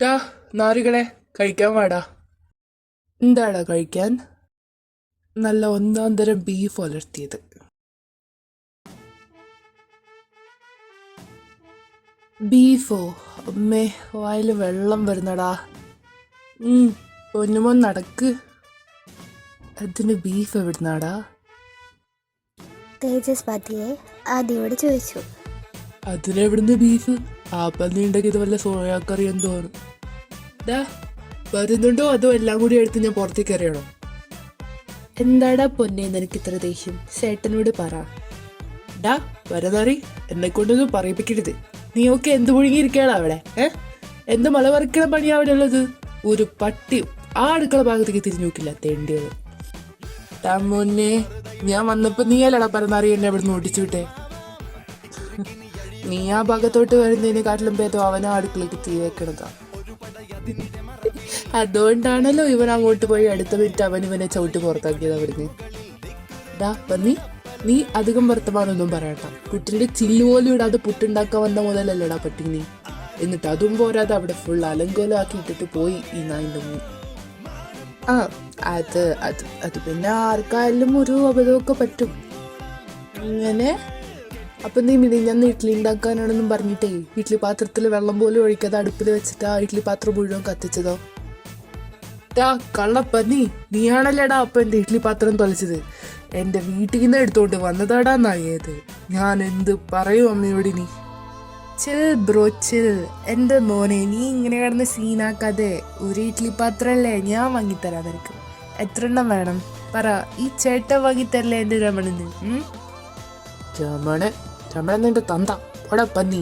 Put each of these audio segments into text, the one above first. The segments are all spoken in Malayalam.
ടാ നാറികളെ കഴിക്കാൻ വാടാ. എന്താടാ കഴിക്കാൻ? നല്ല ഒന്നാം തരം ബീഫ് ഉലർത്തിയത്. ബീഫോ? അമ്മേ, വായിൽ വെള്ളം വരുന്നടാ. പൊന്നുമോൻ നടക്ക്. അതിന് ബീഫ് എവിടുന്നാടാ? തേജസ് പതിയെ ആദ്യയോട് ചോദിച്ചു. അതിനെവിടുന്ന് ബീഫ്? ആ പന്നി ഉണ്ടാക്കിയത് വല്ല സോയാക്കറി എന്തോന്ന്. ഡാ വരുന്നുണ്ടോ അതോ എല്ലാം കൂടി എടുത്ത് ഞാൻ പുറത്തേക്ക് എറിയണോ? എന്താടാ പൊന്നെ നിനക്ക് ഇത്ര ദേഷ്യം? ചേട്ടനോട് പറ. ഡാ വരതറി, എന്നെ കൊണ്ടൊന്നും പറയിപ്പിക്കരുത്. നീ ഒക്കെ എന്ത് മുഴുകിയിരിക്കണോ അവിടെ? എന്ത് മല പറിക്കണ പണിയാ അവിടെ ഉള്ളത്? ഒരു പട്ടി ആ അടുക്കള ഭാഗത്തേക്ക് തിരിഞ്ഞു നോക്കില്ല തേണ്ടിയത്. ഡാ മോനെ, ഞാൻ വന്നപ്പോ നീ അല്ലടാ പറഞ്ഞറി എന്നെ അവിടെ നിന്ന് ഓടിച്ചു വിട്ടേ. നീ ആ ഭാഗത്തോട്ട് വരുന്നതിനെക്കാട്ടിലും ഭേദം അവനാ അടുക്കളയ്ക്ക് തീ വെക്കണതാ. അതുകൊണ്ടാണല്ലോ ഇവൻ അങ്ങോട്ട് പോയി അടുത്ത മിനിറ്റ് അവൻ ഇവനെ ചവിട്ട് പുറത്താക്കിയത് അവിടുന്ന്. ഡാ പന്നി, നീ അധികം വർത്തമാനമൊന്നും പറയണ്ട. പുട്ടിന്റെ ചില്ല് പോലും ഇടാതെ പുട്ടുണ്ടാക്കാൻ വന്ന മുതലല്ലടാ പട്ടി നീ. എന്നിട്ട് അതും പോരാതെ അവിടെ ഫുൾ അലങ്കോലം ആക്കി ഇട്ടിട്ട് പോയി ഈ നായിന്റെ മുന്നിൽ. ആ അത് അത് അത് പിന്നെ ആർക്കായാലും ഒരു അബദ്ധമൊക്കെ പറ്റും. അങ്ങനെ അപ്പൊ നീ മിനിഞ്ഞന്ന് ഇഡ്ഡലി ഉണ്ടാക്കാനാണെന്നും പറഞ്ഞിട്ടേ ഇഡ്ഡലി പാത്രത്തിൽ വെള്ളം പോലും ഒഴിക്കാതെ അടുപ്പിൽ വെച്ചിട്ട് ആ ഇഡ്ഡലി പാത്രം മുഴുവൻ കത്തിച്ചതോ? ടാ കള്ളപ്പന്നി, നീയാണല്ലേടാ അപ്പൊ എന്റെ ഇഡ്ഡലി പാത്രം തൊലച്ചത്. എന്റെ വീട്ടിൽ നിന്ന് എടുത്തോണ്ട് വന്നതാടാ നായത്. ഞാൻ എന്ത് പറയും അമ്മയോട്? നീ ചിൽ ബ്രോ ചിൽ. എന്റെ മോനെ, നീ ഇങ്ങനെ കിടന്ന് സീനാക്കാതെ. ഒരു ഇഡ്ഡലി പാത്രല്ലേ ഞാൻ വാങ്ങിത്തരാം നിനക്ക്. എത്ര എണ്ണം വേണം പറ. ഈ ചേട്ടൻ വാങ്ങിത്തരല്ലേ എന്റെ രമണന്? രമണൻ നിന്റെ തന്ത ഒടാ പന്നി.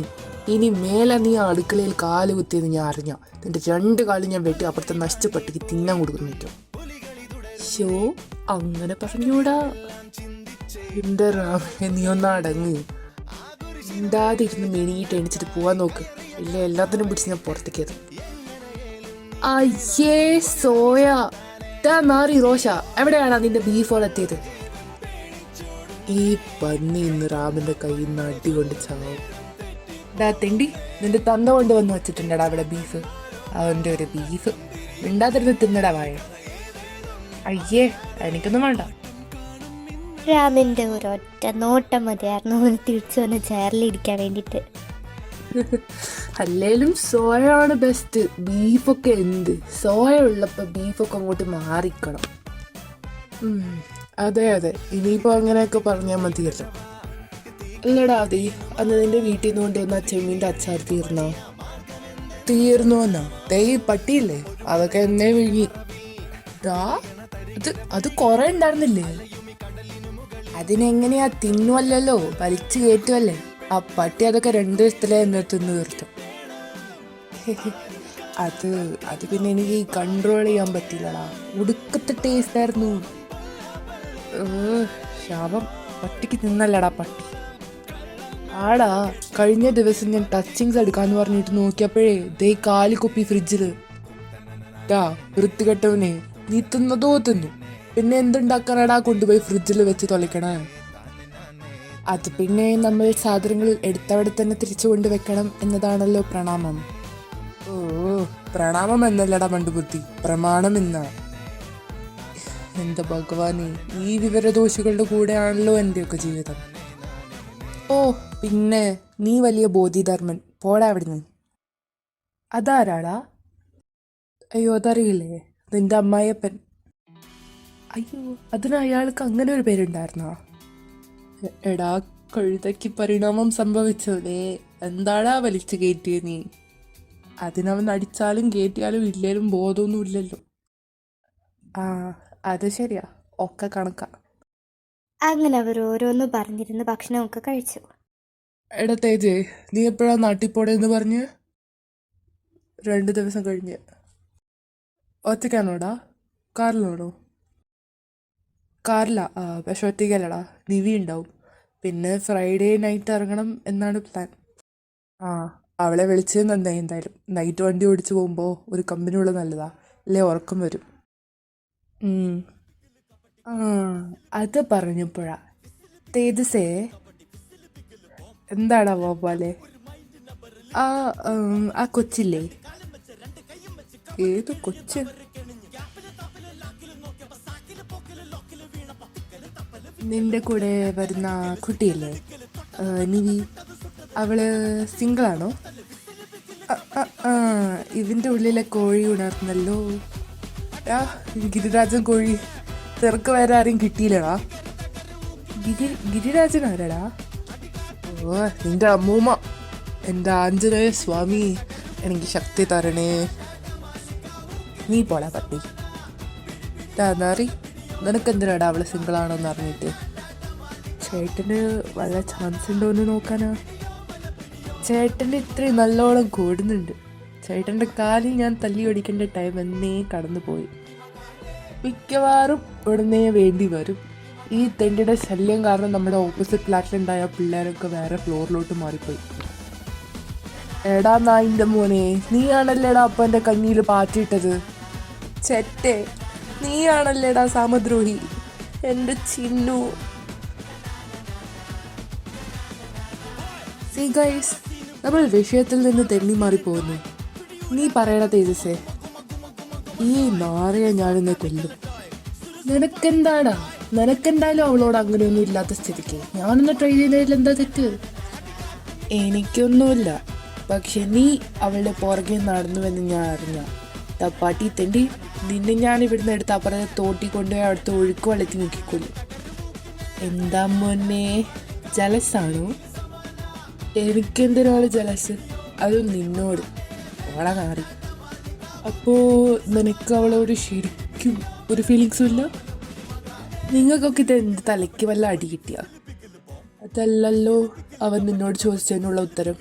ഇനി മേലെ നീ ആ അടുക്കളയിൽ കാല് കുത്തിയെന്ന് ഞാൻ അറിഞ്ഞ നിന്റെ 2 കാലും ഞാൻ വെട്ടി അപ്പുറത്തെ നശിച്ച പട്ടിക്ക് തിന്നാൻ കൊടുക്കുന്നു. ഷോ അങ്ങനെ പറഞ്ഞൂടാ. എന്റെ രാമേ, നീ ഒന്നടങ്ങ്. എന്താതിരുന്ന് മെണിയിട്ട് എണിച്ചിട്ട് പോവാൻ നോക്ക്. ഇല്ല എല്ലാത്തിനും പിടിച്ച് ഞാൻ പുറത്തേക്കത്. അയ്യേ സോയ, നാറി റോഷ, എവിടെയാണാ നിന്റെ ബീഫ് എത്തിയത്? ഈ പന്നി ഇന്ന് റാമിന്റെ കയ്യിൽ നിന്ന് അടി കൊണ്ട് ചാവും. ഡാ തെണ്ടി, നിന്റെ തന്ത കൊണ്ട് വന്ന് വെച്ചിട്ടുണ്ടടാ അവിടെ ബീഫ്. അവന്റെ ഒരു ബീഫ് മിണ്ടാതിരുന്ന് തിന്നടാ വായ. അയ്യേ എനിക്കൊന്നും വേണ്ട. രാമിന്റെ ഒരൊറ്റ നോട്ടം മതിയായിരുന്നു അവന് തിരിച്ചു വന്ന് ചേറിലിരിക്കാൻ വേണ്ടിട്ട്. അല്ലേലും സോയ ആണ് ബെസ്റ്റ്. ബീഫൊക്കെ എന്ത്, സോയ ഉള്ളപ്പോ ബീഫൊക്കെ അങ്ങോട്ട് മാറിക്കണം. അതെ അതെ, ഇനിയിപ്പോ അങ്ങനെയൊക്കെ പറഞ്ഞാൽ മതിയല്ലോ. അല്ലടാ അതെ, അന്ന് നിന്റെ വീട്ടിൽ നിന്ന് കൊണ്ടുവന്ന ചെമ്മീൻ്റെ അച്ചാർ തീർന്നോന്നാ? തേ പട്ടിയില്ലേ, അതൊക്കെ എന്നേ വിഴുങ്ങി. അത് കുറെ ഉണ്ടായിരുന്നില്ലേ? അതിനെങ്ങനെയാ തിന്നുവല്ലോ, വലിച്ചു കയറ്റുമല്ലേ. ആ പട്ടി അതൊക്കെ 2 ദിവസത്തിലെ എന്നെ തിന്നു തീർത്തു. അത് പിന്നെ എനിക്ക് കൺട്രോൾ ചെയ്യാൻ പറ്റില്ലടാ. ഒടുക്കത്തെ ടേസ്റ്റ് ആയിരുന്നു. ശാപം, പട്ടിക്ക് തിന്നല്ലടാ പട്ടി. ആടാ, കഴിഞ്ഞ ദിവസം ഞാൻ ടച്ചിങ്സ് എടുക്കാന്ന് പറഞ്ഞിട്ട് നോക്കിയപ്പോഴേ ദേ 4 കുപ്പി ഫ്രിഡ്ജില്. വൃത്തികെട്ടവനെ, നീ തിന്നതോ തിന്നു, പിന്നെ എന്തുണ്ടാക്കാനാടാ കൊണ്ടുപോയി ഫ്രിഡ്ജിൽ വെച്ച് തൊളിക്കണേ? അത് പിന്നെ നമ്മൾ സാധനങ്ങൾ എടുത്തവിടെ തന്നെ തിരിച്ചു കൊണ്ടുവെക്കണം എന്നതാണല്ലോ പ്രണാമം. ഓ, പ്രണാമം എന്നല്ലടാ മണ്ടുബുദ്ധി, പ്രമാണം എന്നാ. എന്റെ ഭഗവാനെ, ഈ വിവരദോഷികളുടെ കൂടെയാണല്ലോ എന്റെയൊക്കെ ജീവിതം. ഓ പിന്നെ, നീ വലിയ ബോധിധർമ്മൻ, പോടാ അവിടുന്ന്. അതാരാടാ? അയ്യോ അതറിയില്ലേ, നിന്റെ അമ്മായിയപ്പൻ. അയ്യോ, അതിന് അയാൾക്ക് അങ്ങനെ ഒരു പേരുണ്ടായിരുന്നോ? എടാ കഴുതയ്ക്ക് പരിണാമം സംഭവിച്ചോലേ, എന്താടാ വലിച്ചു കയറ്റിയ നീ? അതിനവൻ അടിച്ചാലും കയറ്റിയാലും ഇല്ലേലും ബോധമൊന്നും ഇല്ലല്ലോ. ആ അത് ശരിയാ, ഒക്കെ കണക്കാ. അങ്ങനെ അവർ ഓരോന്ന് പറഞ്ഞിരുന്ന് ഭക്ഷണമൊക്കെ കഴിച്ചു. എടാ തേജേ, നീ എപ്പോഴാ നാട്ടിൽ പോടേന്ന് പറഞ്ഞ്? 2 ദിവസം കഴിഞ്ഞ്. ഒറ്റയ്ക്കാണോടാ? കാറിലാണോ? കാറിലാ. പക്ഷെ ഒറ്റയ്ക്കല്ലടാ, നിവി ഉണ്ടാവും. പിന്നെ ഫ്രൈഡേ നൈറ്റ് ഇറങ്ങണം എന്നാണ് പ്ലാൻ. ആ അവളെ വിളിച്ചത് നന്നായി. എന്തായാലും നൈറ്റ് വണ്ടി ഓടിച്ചു പോകുമ്പോൾ ഒരു കമ്പനി ഉള്ളത് നല്ലതാ, അല്ലേ ഉറക്കം വരും. ആ അത് പറഞ്ഞപ്പോഴാ തേജസേ, എന്താടാ പോലെ ആ കൊച്ചില്ലേ, ഏത് കൊച്ച്? നിന്റെ കൂടെ വരുന്ന കുട്ടിയല്ലേ നിവി? അവള് സിംഗിളാണോ? ഇതിൻ്റെ ഉള്ളിലെ കോഴി ഉണർന്നല്ലോ. ഗിരിരാജൻ കോഴി. ചെറുക്ക് വേറെ ആരെയും കിട്ടിയില്ലടാ. ഗിരിരാജൻ ആരാടാ? ഓ, നിന്റെ അമ്മൂമ്മ. എൻ്റെ ആഞ്ജനേയ സ്വാമി, എനിക്ക് ശക്തി തരണേ. നീ പോടാ പട്ടി. നാറി, നിനക്കെന്തിനാടാ അവള് സിംഗിളാണോന്ന് അറിഞ്ഞിട്ട്? ചേട്ടന് വല്ല ചാൻസ് ഉണ്ടോ എന്ന് നോക്കാനാ. ചേട്ടൻ്റെ ഇത്രയും നല്ലോണം കൂടുന്നുണ്ട്. ചേട്ടൻ്റെ കാലിൽ ഞാൻ തല്ലി ഓടിക്കേണ്ട ടൈം എന്നേ കടന്നു പോയി. മിക്കവാറും ഉടനെ വേണ്ടി വരും. ഈ തെണ്ടിയുടെ ശല്യം കാരണം നമ്മുടെ ഓപ്പോസിറ്റ് ഫ്ലാറ്റിലുണ്ടായ പിള്ളേരൊക്കെ വേറെ ഫ്ലോറിലോട്ട് മാറിപ്പോയി. എടാ നായിൻ്റെ മോനെ, നീയാണല്ലേടാ അപ്പം എൻ്റെ കഞ്ഞിയിൽ പാറ്റിയിട്ടത്. ചെറ്റേ, നീയാണല്ലേടാ സാമദ്രോഹി. എൻ്റെ ചിന്നു. സീ ഗൈസ്, നമ്മൾ വിഷയത്തിൽ നിന്ന് തെന്നി മാറിപ്പോകുന്നു. നീ പറയണ തേജസ്സേ, ഈ നാറിയെ ഞാനിന്ന് കൊല്ലും. നിനക്കെന്താടാ? നിനക്കെന്തായാലും അവളോട് അങ്ങനെയൊന്നും ഇല്ലാത്ത സ്ഥിതിക്ക് ഞാനൊന്ന് ട്രൈ ചെയ്തതിൽ എന്താ തെറ്റ്? എനിക്കൊന്നുമില്ല. പക്ഷെ നീ അവളുടെ പുറകെ നടന്നുവെന്ന് ഞാൻ അറിഞ്ഞ തപ്പാട്ടി തെണ്ടി നിന്നെ ഞാൻ ഇവിടുന്ന് എടുത്ത് അപ്പുറത്തെ തോട്ടി കൊണ്ടുപോയി അടുത്ത ഒഴുക്ക് വെള്ളത്തിൽ നോക്കിക്കൊല്ലും. എന്താ മോനെ, ജലസാണോ? എനിക്കെന്തിനാണ് ജലസ്? അതും നിന്നോട്. ഓളെ കാറി. അപ്പോൾ നിനക്ക് അവളോട് ശരിക്കും ഒരു ഫീലിങ്സും ഇല്ല? നിങ്ങൾക്കൊക്കെ ഇത് എന്ത് തലയ്ക്ക് വല്ല അടി കിട്ടിയ? അതല്ലല്ലോ അവൻ നിന്നോട് ചോദിച്ചതിനുള്ള ഉത്തരം.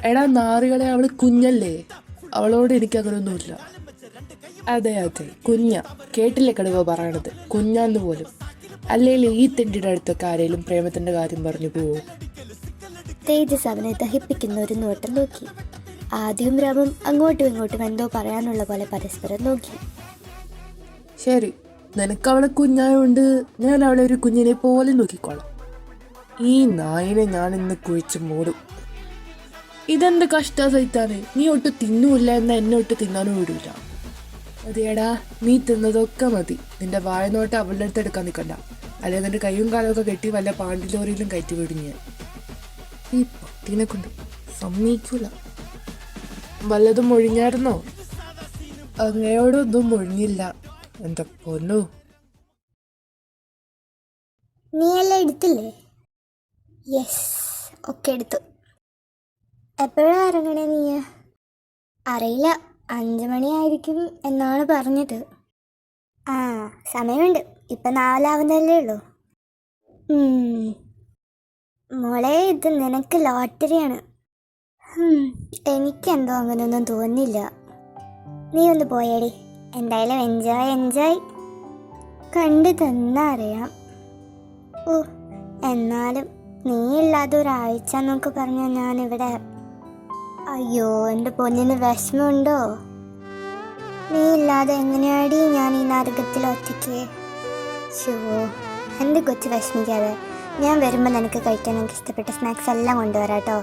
എടാ നാറികളെ, അവൾ കുഞ്ഞല്ലേ. അവളോട് എനിക്ക് അങ്ങനെയൊന്നുമില്ല. അതെ അതെ, കുഞ്ഞ. കേട്ടില്ലേ കടുവ പറയണത്? കുഞ്ഞാന്ന് പോലും. അല്ലെങ്കിൽ ഈ തെണ്ടിയുടെ അടുത്തൊക്കെ ആരെങ്കിലും പ്രേമത്തിൻ്റെ കാര്യം പറഞ്ഞു പോവോ? തേജസ് അവനെ ദഹിപ്പിക്കുന്ന ഒരു നോട്ടം നോക്കി. ആദ്യവും രാമും അങ്ങോട്ടും ഇങ്ങോട്ടും എന്തോ പറയാനുള്ള പോലെ പരസ്പരം നോക്കി. ശരി, നിനക്ക് അവളെ കുഞ്ഞായോണ്ട് ഞാൻ അവളെ ഒരു കുഞ്ഞിനെ പോലെ നോക്കിക്കോളാം. ഈ നായിനെ ഞാൻ ഇന്ന് കുഴിച്ച് മൂടും. ഇതെന്ത് കഷ്ടാ സൈത്താനെ. നീ ഒട്ട് തിന്നൂല്ല എന്ന എന്നെ ഒട്ട് തിന്നാനും വിടൂല. അതെടാ, നീ തിന്നതൊക്കെ മതി. നിന്റെ വായനോട്ട് അവളുടെ അടുത്ത് എടുക്കാൻ നിൽക്കണ്ട. അല്ലെങ്കിൽ നിന്റെ കൈയും കാലമൊക്കെ കെട്ടി വല്ല പാണ്ടിലോറിയിലും കയറ്റി വിടും ഞാൻ. ഈ പട്ടീനെ കൊണ്ട് സമ്മതിക്കൂല. വല്ലതും ഒഴിഞ്ഞായിരുന്നോ? അങ്ങയോടൊന്നും ഒഴിഞ്ഞില്ല എൻ്റെ പൊന്നു. നീ എല്ലാം എടുത്തില്ലേ? യെസ്, ഒക്കെ എടുത്തു. എപ്പോഴാണ് ഇറങ്ങണേ നീ? അറിയില്ല, 5 മണിയായിരിക്കും എന്നാണ് പറഞ്ഞത്. ആ, സമയമുണ്ട്. ഇപ്പം 4 ഉള്ളൂ. മോളെ, ഇത് നിനക്ക് ലോട്ടറിയാണ്. എനിക്കെന്തോ അങ്ങനെയൊന്നും തോന്നില്ല. നീ ഒന്ന് പോയേടി. എന്തായാലും എൻജോയ് കണ്ടു തന്നാ അറിയാം. ഓ, എന്നാലും നീ ഇല്ലാതെ ഒരാഴ്ച എന്നൊക്കെ പറഞ്ഞാൽ ഞാനിവിടെ. അയ്യോ, എൻ്റെ പൊന്നിന് വിഷമമുണ്ടോ? നീ ഇല്ലാതെ എങ്ങനെയാടി ഞാൻ ഈ നരകത്തിൽ ഒറ്റയ്ക്ക്? ഷോ, എൻ്റെ കൊച്ചു വിഷമിക്കാതെ. ഞാൻ വരുമ്പോൾ നിനക്ക് കഴിക്കാൻ എനിക്ക് ഇഷ്ടപ്പെട്ട സ്നാക്സ് എല്ലാം കൊണ്ടുവരാം കേട്ടോ.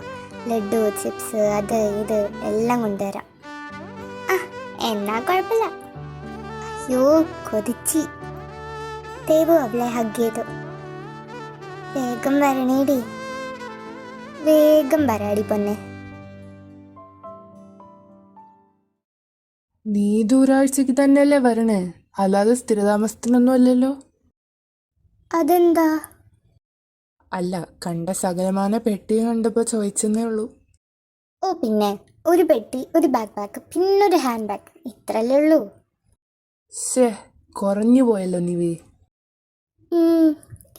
ലഡു, ചിപ്സ്, അത് ഇത് എല്ലാം കൊണ്ടുവരാം. ആ, എന്നാ കുഴപ്പമില്ല. അയ്യോ, കൊതിച്ചി. ദേവു അവളെ ഹഗ് ചെയ്തു. വേഗം വരണേടി, വേഗം വരാടി പൊന്നെ. നീ ദൂരാഴ്ചക്ക് തന്നെയല്ലേ വരണേ, അല്ലാതെ സ്ഥിരതാമസത്തിനൊന്നും അല്ലല്ലോ? അതെന്താ? അല്ല, കണ്ട സകലമാന പെട്ടി കണ്ടപ്പോൾ ചോദിച്ചെന്നേ ഉള്ളൂ. ഓ പിന്നെ, ഒരു പെട്ടി, ഒരു ബാക്ക് പാക്ക്, പിന്നൊരു ഹാൻഡ് ബാഗ്, ഇത്രല്ലേ ഉള്ളൂ. ശേ, കുറഞ്ഞു പോയല്ലോ നിവി.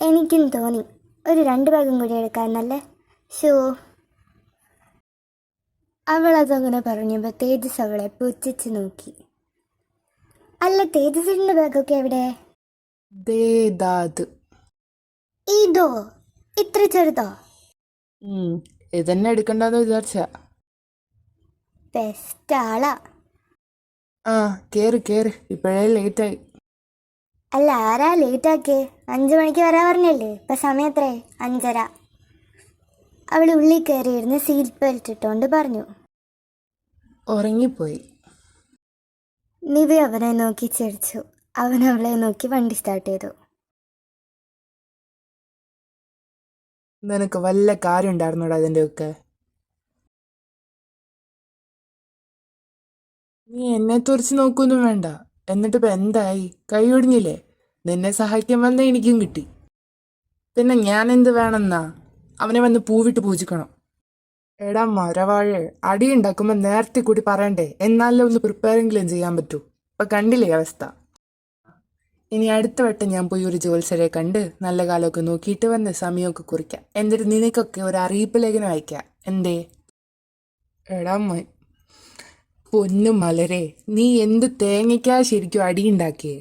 എനിക്കും തോന്നി ഒരു 2 ബാഗും കൂടി എടുക്കാമെന്നല്ലേ. ഷോ, അവളതങ്ങനെ പറഞ്ഞപ്പോൾ തേജസ് അവളെ പുച്ഛിച്ച് നോക്കി. അല്ല, തേജസിൻ്റെ ബാഗൊക്കെ എവിടെ? ദേദാത്. ഇതോ? ഇത്ര ചെറുതോ? ഇതന്നെ എടുക്കണ്ടെന്ന് വിചാരിച്ച. ബെസ്റ്റ് ആളാ. ആ, കേറ് കേറ്, ഇപ്പോഴേ ലേറ്റായി. അല്ല, ആരാ ലേറ്റാക്കിയേ? 5 മണിക്ക് വരാൻ പറഞ്ഞല്ലേ? ഇപ്പം സമയം എത്രേ? 5:30. അവൾ ഉള്ളിൽ കയറിയിരുന്ന് സീറ്റ് ബെൽറ്റ് ഇട്ടുകൊണ്ട് പറഞ്ഞു. ഉറങ്ങിപ്പോയി. നിവി അവനെ നോക്കി ചിരിച്ചു. അവൻ അവളെ നോക്കി വണ്ടി സ്റ്റാർട്ട് ചെയ്തു. നിനക്ക് വല്ല കാര്യം ഉണ്ടായിരുന്നോടാ അതിൻ്റെയൊക്കെ? നീ എന്നെ തുറച്ച് നോക്കൊന്നും വേണ്ട. എന്നിട്ടിപ്പോൾ എന്തായി? കൈ ഒടിഞ്ഞില്ലേ? നിന്നെ സഹായിക്കാൻ വന്ന എനിക്കും കിട്ടി. പിന്നെ ഞാൻ എന്ത് വേണമെന്നാ? അവനെ വന്ന് പൂവിട്ട് പൂജിക്കണം. എടാ മരവാഴ്, അടി ഉണ്ടാക്കുമ്പോൾ നേരത്തെ കൂടി പറയണ്ടേ? എന്നാലേ ഒന്ന് പ്രിപ്പയറെങ്കിലും ചെയ്യാൻ പറ്റൂ. ഇപ്പം കണ്ടില്ലേ അവസ്ഥ? ഇനി അടുത്ത വട്ടം ഞാൻ പോയി ഒരു ജോത്സ്യരെ കണ്ട് നല്ല കാലമൊക്കെ നോക്കിയിട്ട് വന്ന് സമയമൊക്കെ കുറിക്കാം. എന്നിട്ട് നിനക്കൊക്കെ ഒരു അറിയിപ്പ് ലേഖനം അയക്കാം. എന്തേ? എടാ പൊന്നു മലരെ, നീ എന്ത് തേങ്ങയ്ക്കാ ശരിക്കും അടിയുണ്ടാക്കിയേ?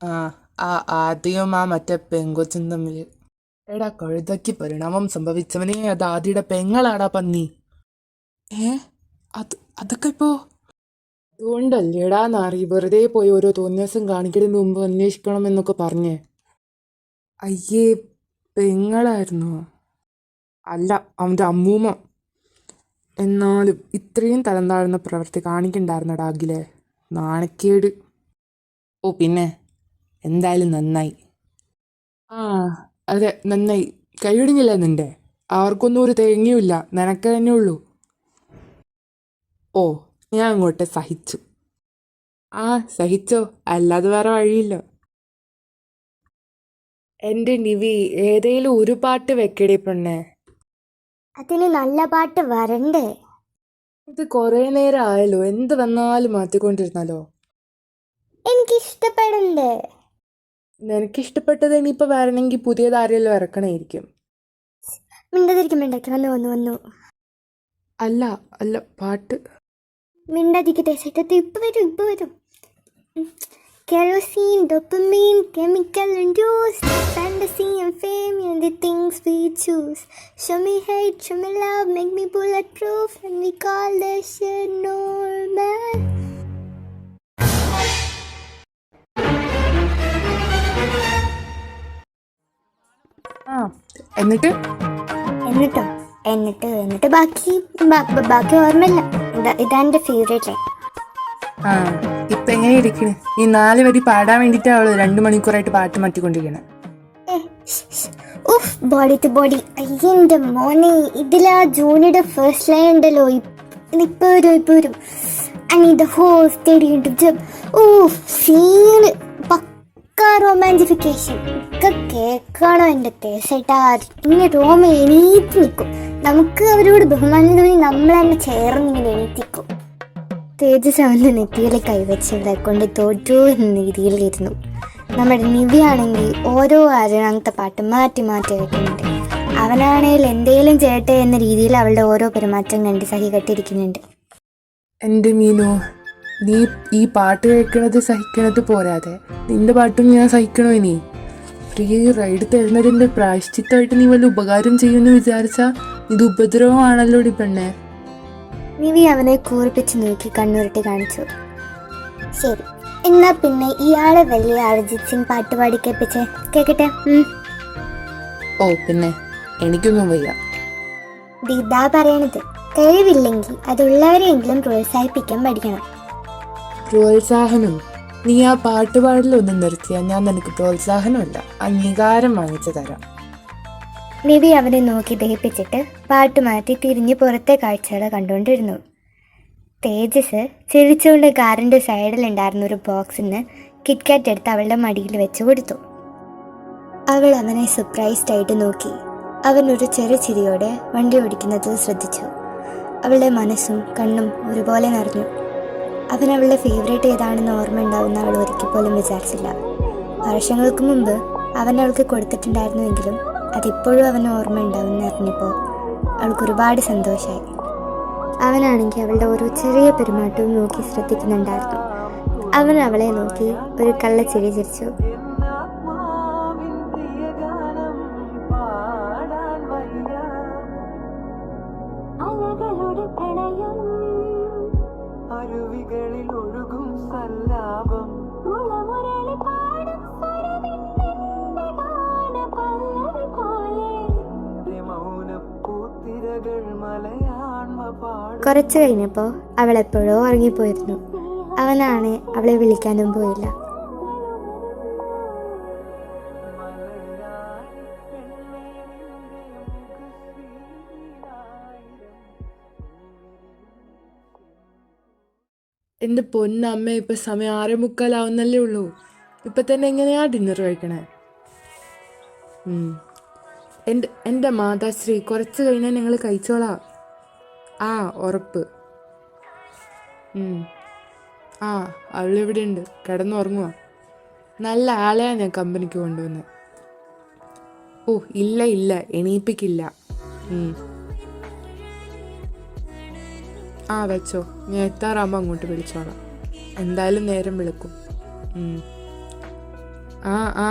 ആ ആ ആദ്യം മറ്റേ പെങ്കൊച്ചും തമ്മിൽ. എടാ കഴുതയ്ക്ക് പരിണാമം സംഭവിച്ചവനെ, അത് ആദിയുടെ പെങ്ങളാടാ പന്നി. അതൊക്കെ ഇപ്പോ? അതുകൊണ്ടല്ലേടാ നാറി വെറുതെ പോയി ഓരോ തോന്നിയാസം കാണിക്കുന്നതിന് മുമ്പ് അന്വേഷിക്കണം എന്നൊക്കെ പറഞ്ഞേ. അയ്യേ, പെങ്ങളായിരുന്നോ? അല്ല, അവൻ്റെ അമ്മൂമ്മ. എന്നാലും ഇത്രയും തരം താഴ്ന്ന പ്രവൃത്തി കാണിക്കണ്ടായിരുന്നടാ അഖിലേ. നാണക്കേട്. ഓ പിന്നെ, എന്തായാലും നന്നായി. ആ അതെ, നന്നായി. കൈയൊടിഞ്ഞില്ല നിന്റെ? അവർക്കൊന്നും ഒരു തേങ്ങയുമില്ല, നിനക്ക് തന്നെ ഉള്ളൂ. ഓ, ഞാൻ അങ്ങോട്ട് സഹിച്ചു. ആ സഹിച്ചോ, അല്ലാതെ വേറെ വഴിയില്ല. എൻ്റെ നിവി, ഏതേലും ഒരു പാട്ട് വെക്കടി പെണ്ണേ. അതിന് നല്ല പാട്ട് വരണ്ടേ? ഇത് കുറേ നേരം ആയല്ലോ, എന്ത് വന്നാലും മാറ്റിക്കൊണ്ടിരുന്നാലോ? എനിക്കിഷ്ടപ്പെടണ്ടേ? നിനക്കിഷ്ടപ്പെട്ടത് ഇനിയിപ്പോൾ വരണമെങ്കിൽ പുതിയതാരെല്ലാം ഇറക്കണമായിരിക്കും. മിണ്ടാതിരിക്കും മിണ്ടാക്കി വന്നു. അല്ല അല്ല, പാട്ട്. മിണ്ടാതിരിക്കട്ടെ ചേട്ടത്തി, ഇപ്പൊ വരും. Kerosene, dopamine, chemical induced, fantasy and fame and the things we choose. Show me hate, show me love, make me bulletproof, and we call this shit normal. എന്നിട്ട് ബാക്കി ഓർമ്മയില്ല. ഇതാൻ്റെ ഫേവറേറ്റ് ലൈൻ. ഇപ്പൊ എങ്ങനെ ഇരിക്കണ്? ഈ 4 വരി പാടാൻ വേണ്ടിട്ടാ അവള് 2 മണിക്കൂറായിട്ട് പാട്ട് മാറ്റിക്കൊണ്ടിരിക്കണേ. Body to body. അയ്യന്റെ മോനെ, ഇതിലാ ജൂണിയുടെ ഫസ്റ്റ് ലൈൻ ഉണ്ടല്ലോ, ഇപ്പൊ വരും. I need the whole stadium to jump. Scene പക്കാ റൊമാൻറ്റിഫിക്കേഷൻ ഒക്കെ കേൾക്കണോ എൻ്റെ തേസേട്ടാ? ഇങ്ങനെ റോമ എണീറ്റ് നിൽക്കും. നമുക്ക് അവരോട് ബഹുമാനം തോന്നി നമ്മൾ തന്നെ ചേർന്നിങ്ങനെ എണീറ്റിക്കും. തേജസ് അവൻ്റെ നെറ്റിയിലെ കൈവച്ച് ഇവിടെ കൊണ്ട് തോറ്റു എന്ന രീതിയിലിരുന്നു. നമ്മുടെ നിവിയാണെങ്കിൽ ഓരോ അരണത്തെ പാട്ട് മാറ്റി വെക്കുന്നുണ്ട്. അവനാണെങ്കിൽ എന്തേലും ചെയ്യട്ടെ എന്ന രീതിയിൽ അവളുടെ ഓരോ പെരുമാറ്റം കണ്ട് സഹികെട്ടിരിക്കുന്നുണ്ട്. എൻ്റെ മീനോ, നീ ഈ പാട്ട് കേൾക്കണത് സഹിക്കണത് പോരാതെ നിന്റെ പാട്ടും ഞാൻ സഹിക്കണോ? ഇനി ഫ്രീ റൈഡ് തരുന്നതിൻ്റെ പ്രായശ്ചിത്തമായിട്ട് നീ വല്ല ഉപകാരം ചെയ്യുമെന്ന് വിചാരിച്ചാൽ ഇത് ഉപദ്രവമാണല്ലോ ഡി പെണ്ണേ. നിവി അവനെ കൂർപ്പിച്ച് നോക്കി കണ്ണുരുട്ടി കാണിച്ചു. ശരി, എന്നാ പിന്നെ ഇയാളെ വലിയ അരിജിത് സിംഗ് പാട്ട് പാടി കേൾപ്പിച്ചേ, കേക്കട്ടെ. ഓ പിന്നെ, എനിക്കൊന്നും വയ്യ. ഇതാ പറയണത്, കഴിവില്ലെങ്കിൽ അതുള്ളവരെയെങ്കിലും പ്രോത്സാഹിപ്പിക്കാൻ പഠിക്കണം. പ്രോത്സാഹനം? നീ ആ പാട്ട് പാടലൊന്നും നിർത്തിയാൽ ഞാൻ നിനക്ക് പ്രോത്സാഹനമല്ല, അംഗീകാരം വാങ്ങിച്ചു തരാം. നിവി അവനെ നോക്കി ദഹിപ്പിച്ചിട്ട് പാട്ട് മാറ്റി തിരിഞ്ഞ് പുറത്തെ കാഴ്ചകൾ കണ്ടുകൊണ്ടിരുന്നു. തേജസ് ചിരിച്ചുകൊണ്ട് കാറിൻ്റെ സൈഡിലുണ്ടായിരുന്ന ഒരു ബോക്സിൽ നിന്ന് കിറ്റ്കാറ്റ് എടുത്ത് അവളുടെ മടിയിൽ വെച്ച് കൊടുത്തു. അവൾ അവനെ സർപ്രൈസ്ഡ് ആയിട്ട് നോക്കി. അവൻ ഒരു ചെറു ചിരിയോടെ വണ്ടി ഓടിക്കുന്നത് ശ്രദ്ധിച്ചു. അവളുടെ മനസ്സും കണ്ണും ഒരുപോലെ നിറഞ്ഞു. അവൻ അവളുടെ ഫേവറേറ്റ് ഏതാണെന്ന് ഓർമ്മ ഉണ്ടാവുന്ന അവൾ ഒരിക്കൽ പോലും വിചാരിച്ചില്ല. വർഷങ്ങൾക്ക് മുമ്പ് അവൻ അവൾക്ക് കൊടുത്തിട്ടുണ്ടായിരുന്നുവെങ്കിലും അതിപ്പോഴും അവന് ഓർമ്മ ഉണ്ടാവുമെന്ന് അറിഞ്ഞപ്പോൾ അവൾക്ക് ഒരുപാട് സന്തോഷമായി. അവനാണെങ്കിൽ അവളുടെ ഓരോ ചെറിയ പെരുമാറ്റവും നോക്കി ശ്രദ്ധിക്കുന്നുണ്ടായിരുന്നു. അവൻ അവളെ നോക്കി ഒരു കള്ളച്ചിരി ചിരിച്ചു. കുറച്ചു കഴിഞ്ഞപ്പോൾ അവൾ എപ്പോഴോ ഉറങ്ങിപ്പോയിരുന്നു. അവനാണ് അവളെ വിളിക്കാനും പോയില്ല. എൻ്റെ പൊന്നമ്മ, ഇപ്പം സമയം 6:45 ഉള്ളൂ. ഇപ്പം തന്നെ എങ്ങനെയാ ഡിന്നർ കഴിക്കണേ? എൻ്റെ മാതാശ്രീ, കുറച്ച് കഴിഞ്ഞാൽ ഞങ്ങൾ കഴിച്ചോളാം. ആ, ഉറപ്പ്. ആ, അവളിവിടെ ഉണ്ട്, കിടന്നുറങ്ങുക. നല്ല ആളെയാ ഞാൻ കമ്പനിക്ക് കൊണ്ടുവന്നത്. ഓ ഇല്ല ഇല്ല, എണീപ്പിക്കില്ല. ആ വെച്ചോ, ഞാൻ എത്താറാകുമ്പോൾ അങ്ങോട്ട് വിളിച്ചോളാം. എന്തായാലും നേരം വിളിക്കും. ആ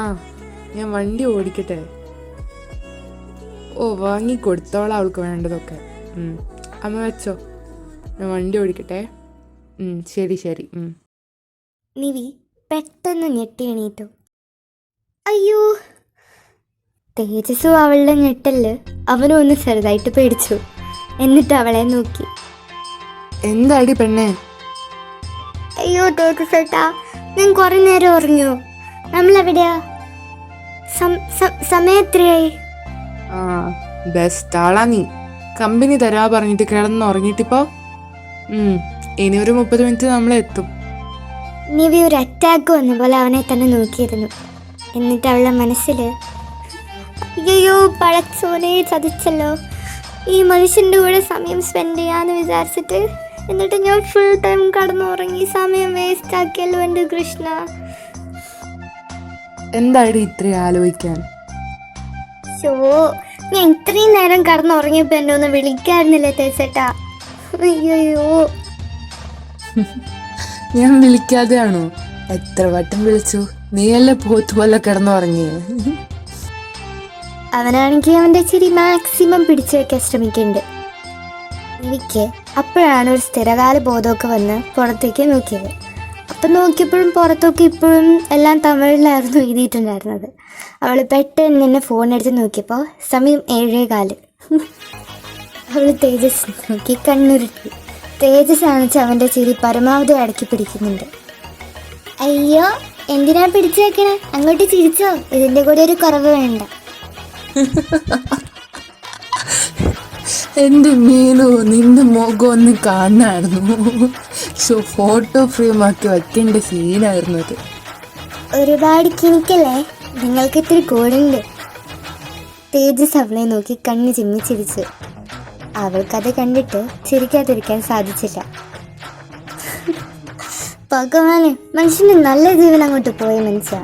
ഞാൻ വണ്ടി ഓടിക്കട്ടെ. ഓ, വാങ്ങി കൊടുത്തോളാം അവൾക്ക് വേണ്ടതൊക്കെ. അമ്മ വെച്ചോ, ഞാൻ വണ്ടി ഓടിക്കട്ടെ. ശരി ശരി. നിവി പെട്ടെന്ന് ഞെട്ടി എണീറ്റു. അയ്യോ! തേജസ്സു അവളുടെ ഞെട്ടല് അവനും ഒന്ന് ചെറുതായിട്ട് പേടിച്ചു. എന്നിട്ട് അവളെ നോക്കി. എന്താടി പെണ്ണേ? അയ്യോ തേജസ്സേട്ടാ, ഞാൻ കുറെ നേരം ഉറങ്ങു. നമ്മളെവിടെയാ? സമയത്രയായി? ആ, ബെസ്റ്റ് ആളാ നീ. കമ്പനി തരാ പറഞ്ഞിട്ട് കിടന്നുറങ്ങിയിട്ടിപ്പോ. ഇനി ഒരു 30 മിനിറ്റ് നമ്മളെത്തും. നിവി ഒരു അറ്റാക്ക് വന്ന പോലെ അവനെ തന്നെ നോക്കിയിരുന്നു. എന്നിട്ട് അവളുടെ മനസ്സിൽ, അയ്യോ പഴച്ചോനെ, ചതിച്ചല്ലോ. ഈ മനുഷ്യൻ്റെ കൂടെ സമയം സ്പെൻഡ് ചെയ്യാന്ന് വിചാരിച്ചിട്ട് എന്നിട്ട് ഞാൻ ഫുൾ ടൈം കടന്നുറങ്ങി സമയം വേസ്റ്റ് ആക്കിയല്ലോ എൻ്റെ കൃഷ്ണ. എന്തായാലും ഇത്രയും ആലോചിക്കാൻ? ഞാൻ ഇത്രയും നേരം കടന്നുറങ്ങിയപ്പോ എന്നെ ഒന്ന് വിളിക്കായിരുന്നില്ലേ തേച്ചേട്ടാ? അയ്യോ, ഞാൻ വിളിക്കാതെയാണോ? എത്ര വട്ടം വിളിച്ചു? നീയല്ലേ പോത്തുപോലെ കിടന്നുറങ്ങിയേ. അവനാണെങ്കിൽ അവൻ്റെ ചിരി മാക്സിമം പിടിച്ചു വെക്കാൻ ശ്രമിക്കുന്നുണ്ട്. എനിക്ക് അപ്പോഴാണ് ഒരു സ്ഥിരകാല ബോധമൊക്കെ വന്ന് പുറത്തേക്ക് നോക്കിയത്. അപ്പം നോക്കിയപ്പോഴും പുറത്തൊക്കെ ഇപ്പോഴും എല്ലാം തമിഴിലായിരുന്നു എഴുതിയിട്ടുണ്ടായിരുന്നത്. അവൾ പെട്ടെന്ന് എന്നെ ഫോൺ എടുത്ത് നോക്കിയപ്പോൾ സമയം 7:15. അവൾ തേജസ് നോക്കി കണ്ണുരുട്ടി. തേജസ് ആണെന്ന് അവൻ്റെ ചിരി പരമാവധി അടക്കി പിടിക്കുന്നുണ്ട്. അയ്യോ, എന്തിനാ പിടിച്ചു വെക്കണേ? അങ്ങോട്ട് ചിരിച്ചോ, ഇതിൻ്റെ കൂടെ ഒരു കുറവ് വേണ്ട. എൻ്റെ മീനു, നിന്റെ മുഖം ഒന്ന് കാണായിരുന്നു. ഫോട്ടോ ഫ്രെയിം ആക്കി വെക്കേണ്ട സീനായിരുന്നു അത്. ഒരുപാട് കിണിക്കല്ലേ, നിങ്ങൾക്ക് ഇത്തിരി കൂടുണ്ട്. തേജസ് അവളെ നോക്കി കണ്ണ് ചിമ്മി ചിരിച്ചു. അവൾക്കത് കണ്ടിട്ട് ചിരിക്കാതിരിക്കാൻ സാധിച്ചില്ല. ഭഗവാനെ, മനുഷ്യന് നല്ല ജീവൻ അങ്ങോട്ട് പോയ മനുഷ്യ.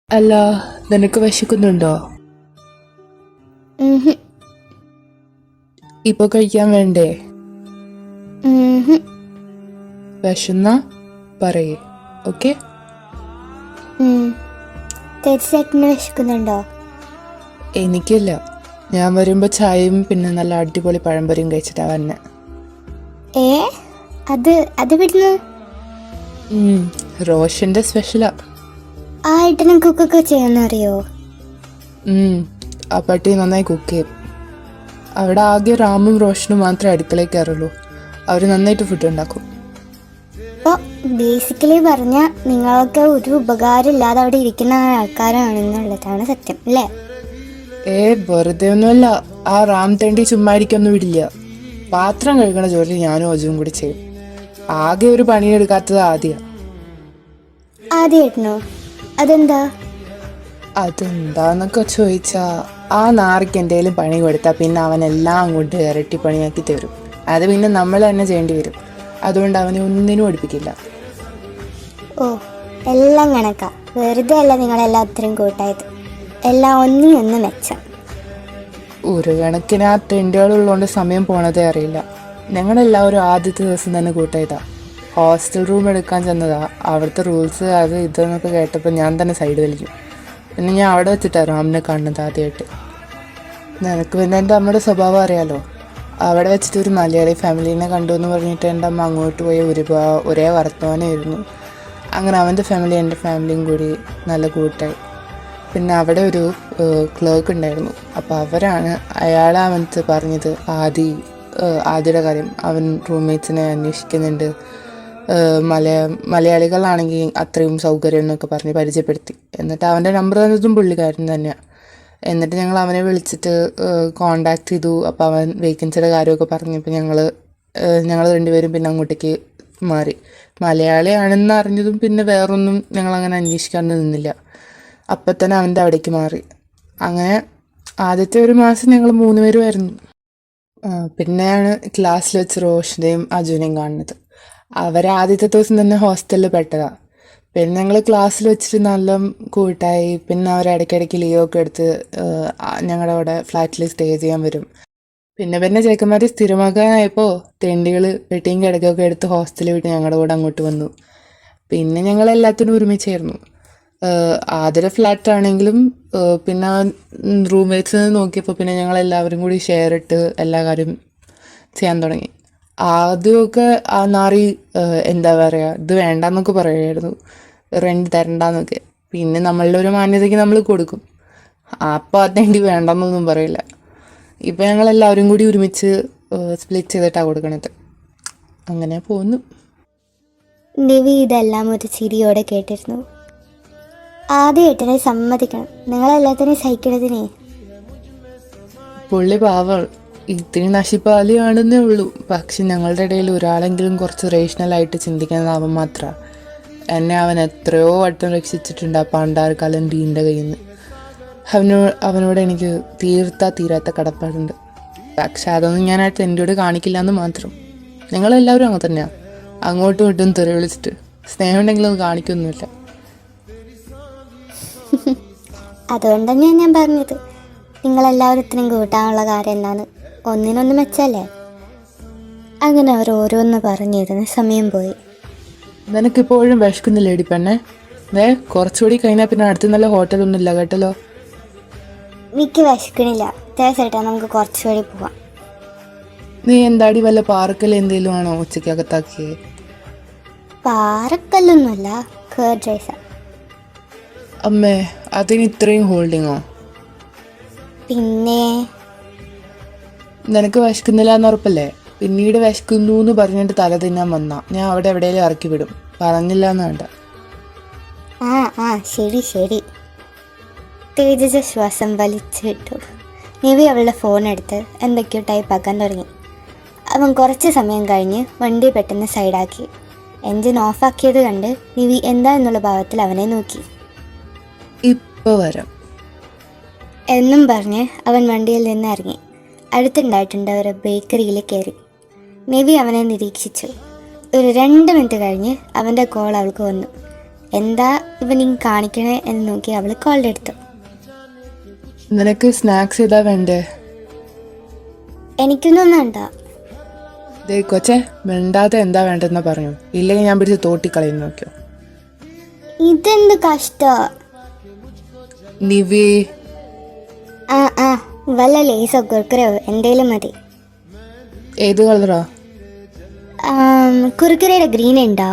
അല്ല, നിനക്ക് വിശക്കുന്നുണ്ടോ? ഇപ്പൊ കഴിക്കാൻ വേണ്ടേ? വിശന്ന പറയേ, ഓക്കെ? തീർച്ചയായിട്ടും വിശക്കുന്നുണ്ടോ? എനിക്കില്ല. ഞാൻ വരുമ്പോ ചായയും പിന്നെ നല്ല അടിപൊളി പഴംപൊരിയും കഴിച്ചിട്ടാ വന്നെ. അത് വിടുന്നു. റോഷന്റെ സ്പെഷ്യലാ. ആ ഏട്ടനും കുക്കൊക്കെ ചെയ്യാനറിയോ? ആ പട്ടി നന്നായി കുക്ക് ചെയ്യും. അവിടെ ആകെ റാമും റോഷനും മാത്രമേ അടുക്കളയിൽ കയറുള്ളൂ. അവർ നന്നായിട്ട് ഫുഡ് ഉണ്ടാക്കും. അപ്പോൾ ബേസിക്കലി പറഞ്ഞാൽ നിങ്ങളൊക്കെ ഒരു ഉപകാരം ഇല്ലാതെ അവിടെ ഇരിക്കുന്ന ആൾക്കാരാണെന്നുള്ളതാണ് സത്യം, അല്ലേ? വെറുതെ ഒന്നുമല്ല. ആ റാം തേണ്ടി ചുമ്മാ ഇരിക്കൊന്നും വിടില്ല. പാത്രം കഴുകണ ജോലി ഞാനും അജുവും കൂടി ചെയ്യും. ആകെ ഒരു പണിയെടുക്കാത്തത് ആദ്യമായിട്ടോ? അതെന്താ? അതെന്താന്നൊക്കെ ചോദിച്ചാ, ആ നാറിക്ക് എന്തെങ്കിലും പണി കൊടുത്താൽ പിന്നെ അവനെല്ലാം അങ്ങോട്ട് ഇരട്ടി പണിയാക്കി തരും. അത് പിന്നെ നമ്മൾ തന്നെ ചെയ്യേണ്ടി വരും. അതുകൊണ്ട് അവനെ ഒന്നിനും പഠിപ്പിക്കില്ല. ഓ, എല്ലാം കണക്കാ. വെറുതെ അല്ല നിങ്ങളെല്ലാം അത്രയും കൂട്ടായത്. എല്ലാം ഒന്നിനൊന്ന് മെച്ചം. ഒരു കണക്കിന് ആ ട്രെൻഡുകളുള്ളതുകൊണ്ട് സമയം പോണതേ അറിയില്ല. ഞങ്ങളെല്ലാവരും ആദ്യത്തെ ദിവസം തന്നെ കൂട്ടായതാ. ഹോസ്റ്റൽ റൂം എടുക്കാൻ ചെന്നതാ. അവിടുത്തെ റൂൾസ് അത് ഇതെന്നൊക്കെ കേട്ടപ്പോൾ ഞാൻ തന്നെ സൈഡ് വലിക്കും. പിന്നെ ഞാൻ അവിടെ വെച്ചിട്ടാണ് റാമിനെ കാണുന്നത് ആദ്യമായിട്ട്. നിനക്ക് പിന്നെ എൻ്റെ അമ്മയുടെ സ്വഭാവം അറിയാലോ. അവിടെ വെച്ചിട്ട് ഒരു മലയാളി ഫാമിലീനെ കണ്ടു എന്ന് പറഞ്ഞിട്ട് എൻ്റെ അമ്മ അങ്ങോട്ട് പോയി ഒരേ വർത്തമാനമായിരുന്നു. അങ്ങനെ അവൻ്റെ ഫാമിലി എൻ്റെ ഫാമിലിയും കൂടി നല്ല കൂട്ടായി. പിന്നെ അവിടെ ഒരു ക്ലർക്ക് ഉണ്ടായിരുന്നു. അപ്പോൾ അവരാണ് അയാളെ അവനത്ത് പറഞ്ഞത് ആദിയുടെ കാര്യം. അവൻ റൂംമേറ്റ്സിനെ അന്വേഷിക്കുന്നുണ്ട്, മലയാളികളാണെങ്കിൽ അത്രയും സൗകര്യം എന്നൊക്കെ പറഞ്ഞ് പരിചയപ്പെടുത്തി. എന്നിട്ട് അവൻ്റെ നമ്പർ തന്നതും പുള്ളിക്കാരൻ തന്നെയാണ്. എന്നിട്ട് ഞങ്ങൾ അവനെ വിളിച്ചിട്ട് കോണ്ടാക്ട് ചെയ്തു. അപ്പോൾ അവൻ വേക്കൻസിയുടെ കാര്യമൊക്കെ പറഞ്ഞപ്പോൾ ഞങ്ങൾ രണ്ടുപേരും പിന്നെ അങ്ങോട്ടേക്ക് മാറി. മലയാളിയാണെന്ന് അറിഞ്ഞതും പിന്നെ വേറൊന്നും ഞങ്ങളങ്ങനെ അന്വേഷിക്കാൻ നിന്നില്ല. അപ്പം തന്നെ അവൻ്റെ അവിടേക്ക് മാറി. അങ്ങനെ ആദ്യത്തെ ഒരു മാസം ഞങ്ങൾ 3 പേരുമായിരുന്നു. പിന്നെയാണ് ക്ലാസ്സിൽ വെച്ച് റോഷനെയും അജുനെയും കാണുന്നത്. ആദ്യത്തെ ദിവസം തന്നെ ഹോസ്റ്റലിൽ പെട്ടതാണ്. പിന്നെ ഞങ്ങൾ ക്ലാസ്സിൽ വെച്ചിട്ട് നല്ല കൂട്ടായി. പിന്നെ അവർ ഇടയ്ക്കിടയ്ക്ക് ലീവൊക്കെ എടുത്ത് ഞങ്ങളുടെ അവിടെ ഫ്ലാറ്റിൽ സ്റ്റേ ചെയ്യാൻ വരും. പിന്നെ ചേക്കന്മാർ സ്ഥിരമാക്കാനായപ്പോൾ തെണ്ടികൾ വെട്ടിയും കിടക്കൊക്കെ എടുത്ത് ഹോസ്റ്റലിൽ വിട്ട് ഞങ്ങളുടെ കൂടെ അങ്ങോട്ട് വന്നു. പിന്നെ ഞങ്ങൾ എല്ലാത്തിനും ഒരുമിച്ചായിരുന്നു. ആദ്യ ഫ്ലാറ്റാണെങ്കിലും പിന്നെ റൂംമേറ്റ്സ് നോക്കിയപ്പോൾ പിന്നെ ഞങ്ങളെല്ലാവരും കൂടി ഷെയർ ഇട്ട് എല്ലാ കാര്യം ചെയ്യാൻ തുടങ്ങി. ആദ്യമൊക്കെ ആ നാറി എന്താ പറയുക, ഇത് വേണ്ടെന്നൊക്കെ പറയുമായിരുന്നു, റെൻറ്റ് തരണ്ടെന്നൊക്കെ. പിന്നെ നമ്മളുടെ ഒരു മാന്യതയ്ക്ക് നമ്മൾ കൊടുക്കും. അപ്പോൾ അതേണ്ടി വേണ്ടെന്നൊന്നും പറയില്ല. ഇപ്പം ഞങ്ങളെല്ലാവരും കൂടി ഒരുമിച്ച് സ്പ്ലിറ്റ് ചെയ്തിട്ടാണ് കൊടുക്കണത്. അങ്ങനെ പോകുന്നു. നിവി ഇതെല്ലാം ഒരു ചിരിയോടെ കേട്ടിരുന്നു. ആദ്യമായിട്ടിനെ സമ്മതിക്കണം, നിങ്ങളെല്ലാത്തിനും സഹിക്കണതിനെ. പുള്ളി പാവൾ ഇത്തിരി നശിപ്പാലിയാണെന്നേ ഉള്ളൂ. പക്ഷെ ഞങ്ങളുടെ ഇടയിൽ ഒരാളെങ്കിലും കുറച്ച് റേഷണലായിട്ട് ചിന്തിക്കുന്നതാവാൻ മാത്രമാണ്. എന്നെ അവൻ എത്രയോ വട്ടം രക്ഷിച്ചിട്ടുണ്ട് ആ പണ്ടാർക്കാലം ഡീൻ്റെ കയ്യിൽ നിന്ന്. അവനോട് എനിക്ക് തീരാത്ത കടപ്പാടുണ്ട്. പക്ഷെ അതൊന്നും ഞാനായിട്ട് എന്നോട് കാണിക്കില്ല എന്ന് മാത്രം. ഞങ്ങളെല്ലാവരും അങ്ങനെ തന്നെയാണ്, അങ്ങോട്ടും ഇങ്ങോട്ടും തെറി വിളിച്ചിട്ട്. സ്നേഹം ഉണ്ടെങ്കിലും അത് കാണിക്കൊന്നുമില്ല. അതുകൊണ്ട് തന്നെയാണ് ഞാൻ പറഞ്ഞത്, നിങ്ങളെല്ലാവരും ഇത്രയും കൂട്ടാനുള്ള കാര്യം എന്താണ്, ഒന്നിനൊന്ന് മെച്ചല്ലേ. അങ്ങനെ അവർ ഓരോന്ന് പറഞ്ഞിരുന്ന സമയം പോയി. നിനക്കിപ്പോഴും വിശക്കുന്നില്ലേടി പെണ്ണെ? കുറച്ചുകൂടി കഴിഞ്ഞാൽ പിന്നെ അടുത്ത് നല്ല ഹോട്ടലൊന്നും ഇല്ല കേട്ടല്ലോ. എനിക്ക് വിശക്കണില്ല, തീർച്ചയായിട്ടും നമുക്ക് കുറച്ചുകൂടി പോവാം. നീ എന്താടി വല്ല പാർക്കിൽ എന്തെങ്കിലും ആണോ ഉച്ചയ്ക്കകത്താക്കിയേ? പാറക്കല്ലൊന്നുമല്ല, കേർഡ് റൈസാ. അമ്മേ, അതിന് ഇത്രയും ഹോൾഡിങ്ങോ? പിന്നെ നിനക്ക് വിശക്കുന്നില്ല എന്ന് ഉറപ്പല്ലേ? പിന്നീട് വിശക്കുന്നു എന്ന് പറഞ്ഞിട്ട് തല തിന്നാൻ വന്നാ ഞാൻ അവിടെ എവിടെയെങ്കിലും ഇറക്കി വിടും. പറഞ്ഞില്ല എന്ന് വേണ്ട. ശരി. തേജസ് ശ്വാസം വലിച്ചിട്ടു. നിവി അവളുടെ ഫോൺ എടുത്ത് എന്തൊക്കെയോ ടൈപ്പാക്കാൻ തുടങ്ങി. അവൻ കുറച്ച് സമയം കഴിഞ്ഞ് വണ്ടി പെട്ടെന്ന് സൈഡാക്കി. എൻജിൻ ഓഫാക്കിയത് കണ്ട് നിവി എന്താ എന്നുള്ള ഭാവത്തിൽ അവനെ നോക്കി. ഇപ്പോൾ വരാം എന്നും പറഞ്ഞ് അവൻ വണ്ടിയിൽ നിന്ന് ഇറങ്ങി. അടുത്തുണ്ടായിട്ടുണ്ട് ഒരു ബേക്കറിയിൽ കയറി. നിവി അവനെ നിരീക്ഷിച്ചു. ഒരു 2 മിനിറ്റ് കഴിഞ്ഞ് അവൻ്റെ കോൾ അവൾക്ക് വന്നു. എന്താ ഇവൻ കാണിക്കണേ എന്ന് നോക്കി അവൾ കോളിൻ്റെ എടുത്തു. നിനക്ക് സ്നാക്സ് ഏതാ വേണ്ടേ? എനിക്കൊന്നും വേണ്ട. കൊച്ചെ, മിണ്ടാതെ എന്താ വേണ്ടെന്നാ പറഞ്ഞു. ഇല്ലെങ്കിൽ ഞാൻ പിടിച്ച് തോട്ടിക്കളയുന്നു. നോക്കിയോ? ഇതെന്ത് കഷ്ടോ നിവി. വല്ല ലേസോ കുറുക്കറയോ എന്തേലും മതി. ഏത് കളറാ? കുറുക്കറയുടെ ഗ്രീൻ ഉണ്ടോ?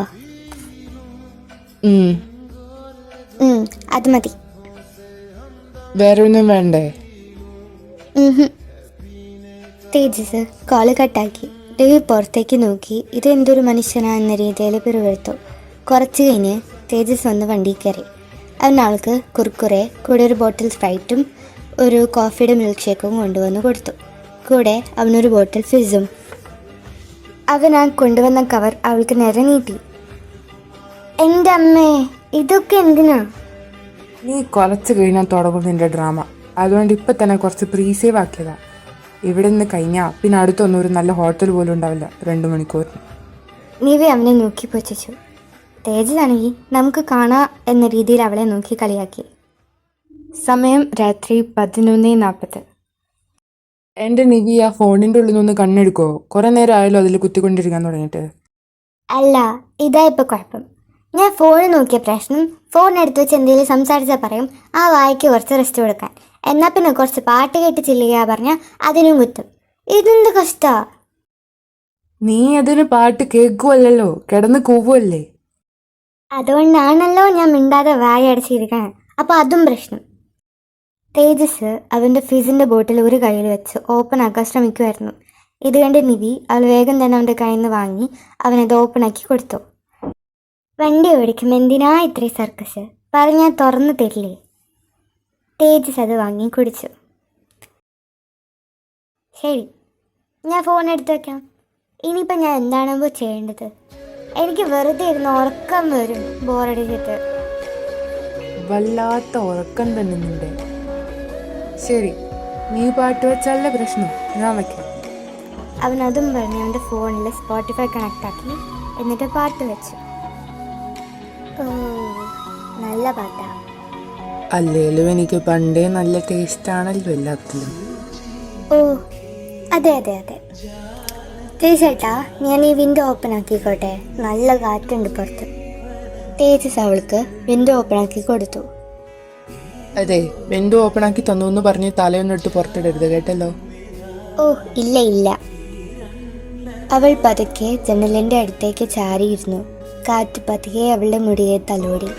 അത് മതി. വേറെ ഒന്നും വേണ്ടേ? തേജസ് കോള് കട്ടാക്കി. രവി പുറത്തേക്ക് നോക്കി. ഇതെന്തൊരു മനുഷ്യനാ എന്ന രീതിയിൽ പിറുവെടുത്തു. കുറച്ച് കഴിഞ്ഞ് തേജസ് വന്ന് വണ്ടി കയറി. അവൾക്ക് കുർക്കുറെ കൂടെ ഒരു ബോട്ടിൽ സ്പ്രൈറ്റും ഒരു കോഫിയുടെ മിൽക്ക് ഷേക്കും കൊണ്ടുവന്ന് കൊടുത്തു. കൂടെ അവനൊരു ബോട്ടിൽ ഫിസും. അവൻ ആ കൊണ്ടുവന്ന കവർ അവൾക്ക് നേരെ നീട്ടി. എൻ്റെ അമ്മേ, ഇതൊക്കെ എന്തിനാ? നീ കുറച്ച് കഴിഞ്ഞാൽ തുടങ്ങും നിന്റെ ഡ്രാമ. അതുകൊണ്ട് ഇപ്പം തന്നെ കുറച്ച് പ്രീസേവ് ആക്കിയതാ. ഇവിടെ നിന്ന് കഴിഞ്ഞാൽ പിന്നെ അടുത്തൊന്നും ഒരു നല്ല ഹോട്ടൽ പോലും ഉണ്ടാവില്ല 2 മണിക്കൂറിന്. നിവി അവനെ നോക്കി പൊച്ചിച്ചു. തേജസാണെങ്കിൽ നമുക്ക് കാണാം എന്ന രീതിയിൽ അവളെ നോക്കി കളിയാക്കി. സമയം രാത്രി 11:40. എൻ്റെ നിവി, ആ ഫോണിൻ്റെ ഉള്ളിൽ നിന്ന് കണ്ണെടുക്കോ? കുറേ നേരം ആയാലും അതിൽ കുത്തിക്കൊണ്ടിരിക്കാൻ തുടങ്ങിയിട്ട്. അല്ല, ഇതാ ഇപ്പോൾ കുഴപ്പം. ഞാൻ ഫോൺ നോക്കിയ പ്രശ്നം. ഫോൺ എടുത്ത് വെച്ച് എന്തെങ്കിലും സംസാരിച്ചാൽ പറയും ആ വായിക്ക് കുറച്ച് റെസ്റ്റ് കൊടുക്കാൻ. എന്നാൽ പിന്നെ കുറച്ച് പാട്ട് കേട്ട് ചില്ലുക പറഞ്ഞാൽ അതിനും കുത്തും. ഇതെന്ത് കഷ്ടാ. നീ അതിന് പാട്ട് കേൾക്കുമല്ലോ, കിടന്ന് കൂവുമല്ലേ. അതുകൊണ്ടാണല്ലോ ഞാൻ മിണ്ടാതെ വായ അടച്ചിരിക്കണം. അപ്പോൾ അതും പ്രശ്നം. തേജസ് അവൻ്റെ ഫിസിൻ്റെ ബോട്ടിൽ ഒരു കയ്യിൽ വെച്ച് ഓപ്പൺ ആക്കാൻ ശ്രമിക്കുമായിരുന്നു. ഇത് കണ്ട് നിവി അവൾ വേഗം തന്നെ അവൻ്റെ കയ്യിൽ നിന്ന് വാങ്ങി അവനത് ഓപ്പൺ ആക്കി കൊടുത്തു. വണ്ടി ഓടിക്കുമ്പോൾ എന്തിനാ ഇത്രയും സർക്കസ്, പറഞ്ഞാൽ തുറന്നു തരില്ലേ? തേജസ് അത് വാങ്ങി കുടിച്ചു. ശരി, ഞാൻ ഫോൺ എടുത്ത് വയ്ക്കാം. ഇനിയിപ്പോൾ ഞാൻ എന്താണോ ചെയ്യേണ്ടത്? എനിക്ക് വെറുതെ ഇരുന്ന് ഉറക്കം വരും, ബോറടിച്ചിട്ട്. വല്ലാത്ത ഉറക്കം തന്നെ നിന്റെ. ശരി, നീ പാട്ട് വെച്ചല്ല പ്രശ്നം, ഞാൻ വയ്ക്കാം. അവൻ അതും പറഞ്ഞ് അവൻ്റെ ഫോണിൽ സ്പോട്ടിഫൈ കണക്ട് ആക്കി. എന്നിട്ട് പാട്ട് വെച്ചു. ഓ, നല്ല പാട്ടാ. അല്ലേലും എനിക്ക് പണ്ടേ നല്ല ടേസ്റ്റ് ആണല്ലോ എല്ലാത്തിലും. ഓ അതെ അതെ അതെ. തേജേട്ടാ, ഞാൻ ഈ വിൻഡോ ഓപ്പൺ ആക്കിക്കോട്ടെ, നല്ല കാറ്റുണ്ട് പുറത്ത്. തേജസ് അവൾക്ക് വിൻഡോ ഓപ്പൺ ആക്കി കൊടുത്തു. അതെ, വിൻഡോ ഓപ്പൺ ആക്കി തന്നു എന്ന് പറഞ്ഞ് തലയൊന്നിട്ട് പുറത്തിടരുത് കേട്ടല്ലോ. ഓ ഇല്ല ഇല്ല. അവൾ പതുക്കെ ജനലിൻ്റെ അടുത്തേക്ക് ചാരിയിരുന്നു. കാറ്റ് പതുക്കെ അവളുടെ മുടിയെ തലോടി.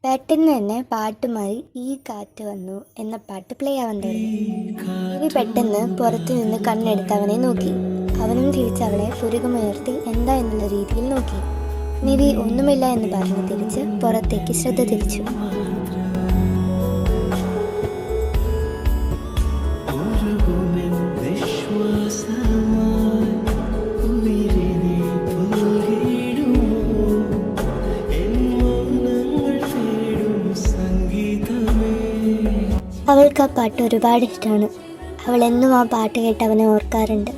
പെട്ടെന്ന് തന്നെ പാട്ട് മാറി ഈ കാറ്റ് വന്നു എന്ന പാട്ട് പ്ലേ ആവാൻ തുടങ്ങി. നിവി പെട്ടെന്ന് പുറത്തു നിന്ന് കണ്ണെടുത്ത് അവനെ നോക്കി. അവനും തിരിച്ചവളെ പുരുകമുയർത്തി എന്താ എന്നുള്ള രീതിയിൽ നോക്കി. നിവി ഒന്നുമില്ല എന്ന് പറഞ്ഞ് തിരിച്ച് പുറത്തേക്ക് ശ്രദ്ധ തിരിച്ചു. അവൾക്ക് ആ പാട്ട് ഒരുപാട് ഇഷ്ടമാണ്. അവൾ എന്നും ആ പാട്ട് കേട്ട് അവനെ ഓർക്കാറുണ്ട്.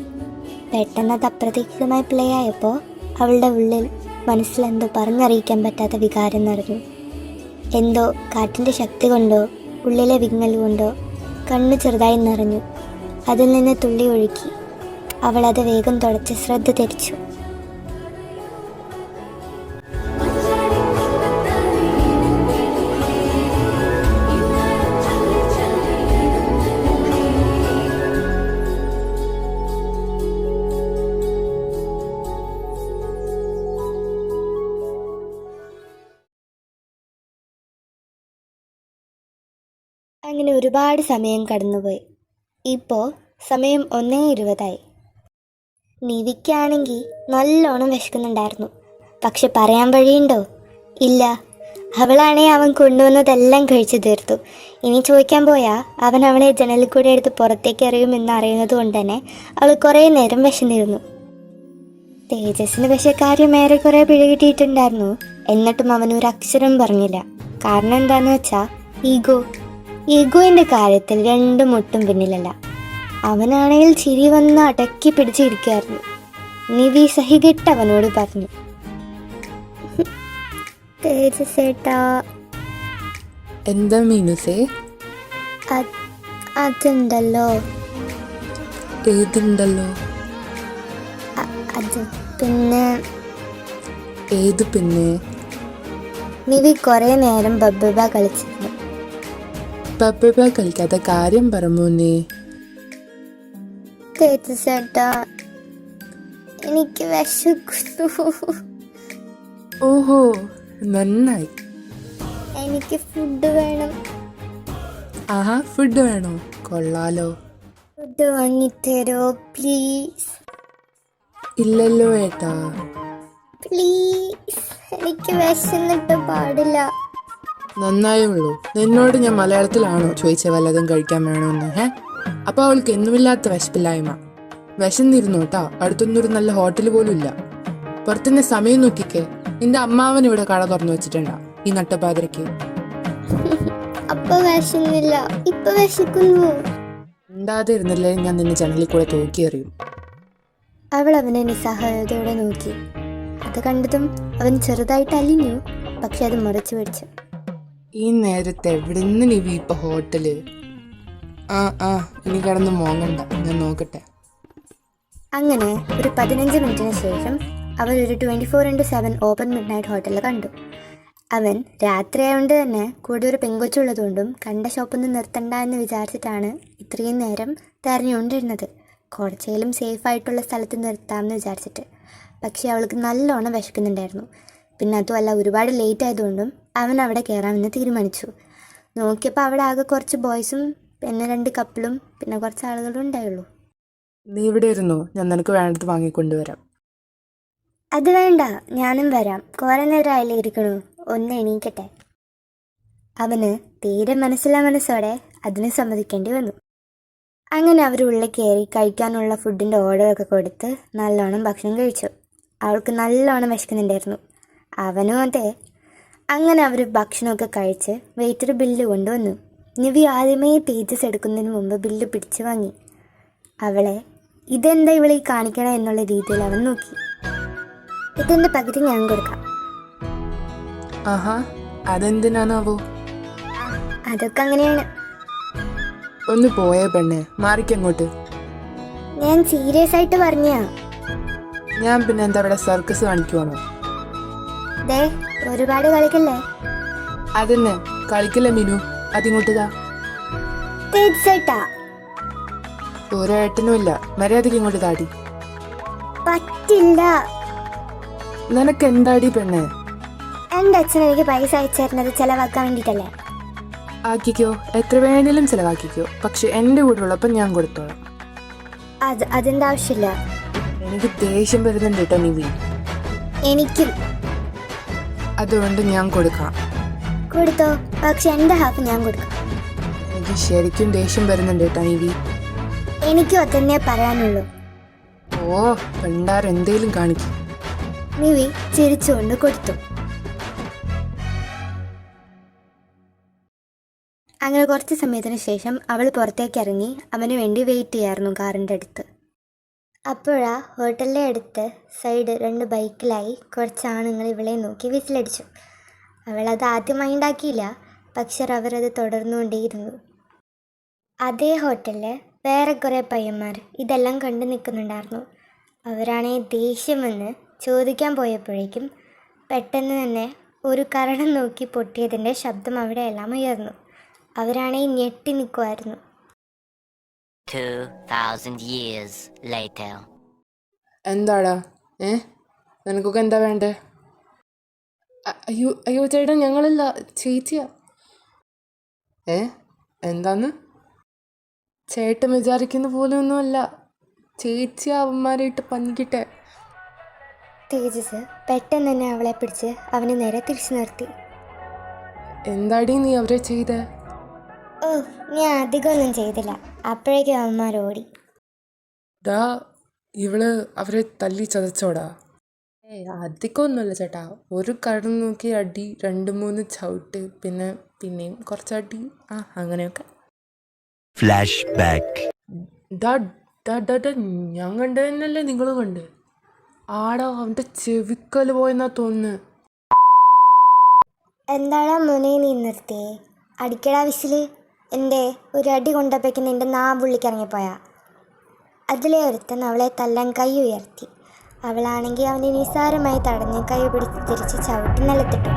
പെട്ടെന്ന് അത് അപ്രതീക്ഷിതമായി പ്ലേ ആയപ്പോൾ അവളുടെ ഉള്ളിൽ മനസ്സിലെന്തോ പറഞ്ഞറിയിക്കാൻ പറ്റാത്ത വികാരം നിറഞ്ഞു. എന്തോ കാറ്റിൻ്റെ ശക്തി കൊണ്ടോ ഉള്ളിലെ വിങ്ങൽ കൊണ്ടോ കണ്ണ് ചെറുതായി നിറഞ്ഞു. അതിൽ നിന്ന് തുള്ളി ഒഴുക്കി. അവളത് വേഗം തുടച്ച് ശ്രദ്ധ തിരിച്ചു. അങ്ങനെ ഒരുപാട് സമയം കടന്നുപോയി. ഇപ്പോൾ സമയം 1:20. നിവിക്കാണെങ്കിൽ നല്ലോണം വിശക്കുന്നുണ്ടായിരുന്നു. പക്ഷെ പറയാൻ വഴിയുണ്ടോ? ഇല്ല. അവളാണെങ്കിൽ അവൻ കൊണ്ടുവന്നതെല്ലാം കഴിച്ചു തീർത്തു. ഇനി ചോദിക്കാൻ പോയാൽ അവൻ അവളെ ജനലിൽ കൂടെ എടുത്ത് പുറത്തേക്ക് എറിയുമെന്ന് അറിയുന്നത് കൊണ്ട് തന്നെ അവൾ കുറേ നേരം വിശന്നിരുന്നു. തേജസ്സിന് പക്ഷേ കാര്യം ഏറെക്കുറെ പിഴകിട്ടിയിട്ടുണ്ടായിരുന്നു. എന്നിട്ടും അവനൊരു അക്ഷരം പറഞ്ഞില്ല. കാരണം എന്താണെന്ന് വെച്ചാൽ ഈഗോയിൻ്റെ കാര്യത്തിൽ രണ്ടും ഒട്ടും പിന്നിലല്ല. അവനാണെങ്കിൽ ചിരി വന്ന് അടക്കി പിടിച്ചിരിക്കുകയായിരുന്നു. നിവി സഹികെട്ട് അവനോട് പറഞ്ഞു, തേജസ്സേട്ടാ. എന്താ മീനുസേ? അതുണ്ടല്ലോ. ഏതുണ്ടല്ലോ? അത് പിന്നെ. ഏത് പിന്നെ? നിവി കുറേ നേരം ബബ്ബ കളിച്ചിരുന്നു. പപ്പ കളിക്കാത്ത കാര്യം പറമോനെ. തേജസ്സേട്ടാ, എനിക്ക് വിശക്കുന്നു. ഓഹോ, നന്നായി. എനിക്ക് ഫുഡ് വേണം. ആഹാ, ഫുഡ് വേണോ? കൊള്ളാലോ. ഫുഡ് വാങ്ങിത്തരോ പ്ലീസ്? ഇല്ലല്ലോ ഏട്ടാ. പ്ലീസ്, എനിക്ക് വിശന്നിട്ട് പാടില്ല. നന്നായുള്ളൂ. നിന്നോട് ഞാൻ മലയാളത്തിലാണോ ചോദിച്ച വല്ലതും കഴിക്കാൻ വേണമെന്ന്? അപ്പോൾ അവൾക്ക് എന്നുമില്ലാത്ത വിശപ്പില്ലായ്മ. വിശന്നിരുന്നു കേട്ടോ. അടുത്തൊന്നും ഒരു നല്ല ഹോട്ടൽ പോലും ഇല്ല. പുറത്തുനിന്ന് സമയം നോക്കിക്കേ. നിന്റെ അമ്മാവൻ ഇവിടെ കട തുറന്നു വെച്ചിട്ടുണ്ടാ ഈ നട്ടപ്പാതിരക്ക്. അപ്പൊ വിശന്നില്ല, ഇപ്പൊ വിശക്കുന്നു. ഉണ്ടാതെ ഇരുന്നില്ലേ ഞാൻ നിന്നെ ജനലിൽ കൂടെ തൂക്കി എറിയും. അവൾ അവനെ നിസ്സഹായതയോടെ നോക്കി. അത് കണ്ടതും അവൻ ചെറുതായിട്ട് അലിഞ്ഞു. പക്ഷെ അത് മറച്ചു പിടിച്ചു. ഈ നേരത്തെ എവിടെ നിന്ന് നിവി ഇപ്പൊ ഹോട്ടല്? ആ ആ ഇനി കിടന്ന് മോങ്ങണ്ട, ഞാൻ നോക്കട്ടെ. അങ്ങനെ ഒരു 15 മിനിറ്റിന് ശേഷം അവൻ ഒരു 24x7 ഓപ്പൺ മിഡ് നൈറ്റ് ഹോട്ടലിൽ കണ്ടു. അവൻ രാത്രിയായതുകൊണ്ട് തന്നെ കൂടെ ഒരു പെങ്കൊച്ചുള്ളതുകൊണ്ടും കണ്ട ഷോപ്പൊന്നും നിർത്തണ്ട എന്ന് വിചാരിച്ചിട്ടാണ് ഇത്രയും നേരം തെരഞ്ഞുകൊണ്ടിരുന്നത്. കുറച്ചേലും സേഫായിട്ടുള്ള സ്ഥലത്ത് നിർത്താമെന്ന് വിചാരിച്ചിട്ട്. പക്ഷേ അവൾക്ക് നല്ലോണം വിശക്കുന്നുണ്ടായിരുന്നു. പിന്നെ അതുമല്ല ഒരുപാട് ലേറ്റ് ആയതുകൊണ്ടും അവൻ അവിടെ കയറാമെന്ന് തീരുമാനിച്ചു. നോക്കിയപ്പോൾ അവിടെ ആകെ കുറച്ച് ബോയ്സും പിന്നെ 2 കപ്പിളും പിന്നെ കുറച്ച് ആളുകളും ഉണ്ടായുള്ളൂ. നീ ഇവിടെ ഇരുന്നോ, ഞാൻ നിനക്ക് വേണ്ടത് വാങ്ങിക്കൊണ്ടുവരാം. അത് വേണ്ട, ഞാനും വരാം. കുറേ നേരം ആയില്ലേ ഇരിക്കണു, ഒന്ന് എണീക്കട്ടെ. അവന് തീരെ മനസ്സോടെ അതിന് സമ്മതിക്കേണ്ടി വന്നു. അങ്ങനെ അവർ ഉള്ളിൽ കയറി കഴിക്കാനുള്ള ഫുഡിൻ്റെ ഓർഡറൊക്കെ കൊടുത്ത് നല്ലോണം ഭക്ഷണം കഴിച്ചു. അവൾക്ക് നല്ലോണം വിശക്കുന്നുണ്ടായിരുന്നു, അവനും അതെ. അങ്ങനെ അവർ ഭക്ഷണമൊക്കെ കഴിച്ച് വെയിറ്റർ ബില്ല് കൊണ്ടുവന്നു. നിവി ആദ്യമേ തേജസ് എടുക്കുന്നതിന് മുമ്പ് ബില്ല് പിടിച്ചു വാങ്ങി. അവളെ ഇതെന്താ ഇവളീ കാണിക്കണം എന്നുള്ള രീതിയിൽ അവൻ നോക്കി. ഇതിൻ്റെ പകുതി ഞാൻ കൊടുക്കാം. ആഹാ, അതെന്തിനാണാവോ? അതൊക്കെ അങ്ങനെയാണ്. ഒന്ന് പോയേ പെണ്ണെ, മാറിക്കങ്ങോട്ട്. ഞാൻ സീരിയസ് ആയിട്ട് പറഞ്ഞാ. ഞാൻ പിന്നെ എന്താ ഇവിടെ സർക്കസ് കാണിക്കുവാണോ? ദേ ഒരുപാട് കളിക്കല്ലേ. അതന്നെ കളിക്കില്ല മീനു, അതിങ്ങോട്ടുതാ. തീർച്ചയായിട്ടാ. ഒരേട്ടനുമില്ല, മര്യാദക്ക് ഇങ്ങോട്ട് താടി. പറ്റില്ല. നിനക്ക് എന്താടി പെണ്ണെ? എൻ്റെ അച്ഛൻ എനിക്ക് പൈസ അയച്ചു തരുന്നത് ചെലവാക്കാൻ വേണ്ടിയിട്ടല്ലേ. ആക്കിക്കോ, എത്ര വേണേലും ചെലവാക്കിക്കോ, പക്ഷെ എൻ്റെ കൂടെ ഉള്ളപ്പോൾ ഞാൻ കൊടുത്തോളാം. അതിൻ്റെ ആവശ്യമില്ല. എനിക്ക് ദേഷ്യം വരുന്നുണ്ട് കേട്ടോ നിവി. എനിക്കും. അതുകൊണ്ട് ഞാൻ കൊടുക്കാം. കൊടുത്തോ, പക്ഷെ എൻ്റെ ഹാഫ് ഞാൻ കൊടുക്കാം. എനിക്ക് ശരിക്കും ദേഷ്യം വരുന്നുണ്ട് കേട്ടോ നിവി. എനിക്കും അതന്നെ പറയാനുള്ളൂ. ഓ പണ്ടാരെന്തേലും കാണിക്കും. നിവി ചിരിച്ചുകൊണ്ട് കൊടുത്തു. അങ്ങനെ കുറച്ച് സമയത്തിന് ശേഷം അവൾ പുറത്തേക്ക് ഇറങ്ങി അവന് വേണ്ടി വെയിറ്റ് ചെയ്യായിരുന്നു കാറിൻ്റെ അടുത്ത്. അപ്പോഴാ ഹോട്ടലിലെ അടുത്ത് സൈഡ് 2 ബൈക്കിലായി കുറച്ച് ആണുങ്ങൾ ഇവളെ നോക്കി വിസിലടിച്ചു. അവളത് ആദ്യം മൈൻഡാക്കിയില്ല, പക്ഷെ അവരത് തുടർന്നുകൊണ്ടേയിരുന്നു. അതേ ഹോട്ടലിൽ വേറെ കുറേ പയ്യന്മാർ ഇതെല്ലാം കണ്ടു നിൽക്കുന്നുണ്ടായിരുന്നു. അവരാണെങ്കിൽ ദേഷ്യം വന്ന് ചോദിക്കാൻ പോയപ്പോഴേക്കും പെട്ടെന്ന് തന്നെ ഒരു കരണം നോക്കി പൊട്ടിയതിൻ്റെ ശബ്ദം അവിടെയെല്ലാം ഉയർന്നു. അവരാണെങ്കിൽ ഞെട്ടി നിൽക്കുമായിരുന്നു. 2000 years later. എന്താടാ നിനക്കൊക്കെ എന്താ വേണ്ടേ? അയ്യോ അയ്യോ ചേട്ടാ, ഞങ്ങളല്ല, ചേച്ചിയാ. എന്താന്ന്? ചേട്ടൻ വിചാരിക്കുന്ന പോലെ ഒന്നുമല്ല, ചേച്ചി അവന്മാരായിട്ട് പഞ്ഞിക്കിട്ടെ. തേജസ് പെട്ടെന്ന് തന്നെ അവളെ പിടിച്ച് അവന് നേരെ തിരിച്ചു നിർത്തി. എന്താടി നീ അവരെ ചെയ്തേ? ഓ, ഞാൻ അധികമൊന്നും ചെയ്തില്ല. അപ്പോഴേക്കും അവന്മാർ ഓടി. ദാ ഇവള് അവരെ തല്ലി ചതച്ചോടാ. അധികമൊന്നുമല്ല ചേട്ടാ, ഒരു കടം നോക്കി അടി, 2-3 ചവിട്ട്, പിന്നെയും കുറച്ചടി, അങ്ങനെയൊക്കെ. Flash back. ഞാൻ കണ്ടതന്നല്ലേ നിങ്ങളും കണ്ട്? ആടാ അവൻ്റെ ചെവിക്കല് പോയെന്നാ തോന്നുന്നു. എന്താടാ മുനേ നീ നിർത്തിയേ? അടിക്കടാ വിസില്. എൻ്റെ ഒരു അടി കൊണ്ടപ്പോഴേക്ക് നിൻ്റെ നാവുള്ളിക്കിറങ്ങിപ്പോയാ. അതിലെ ഒരുത്തൻ അവളെ തല്ലാൻ കൈ ഉയർത്തി. അവളാണെങ്കിൽ അവനെ നിസ്സാരമായി തടഞ്ഞ് കൈ പിടിച്ച് തിരിച്ച് ചവിട്ടി നിലത്തിട്ടു.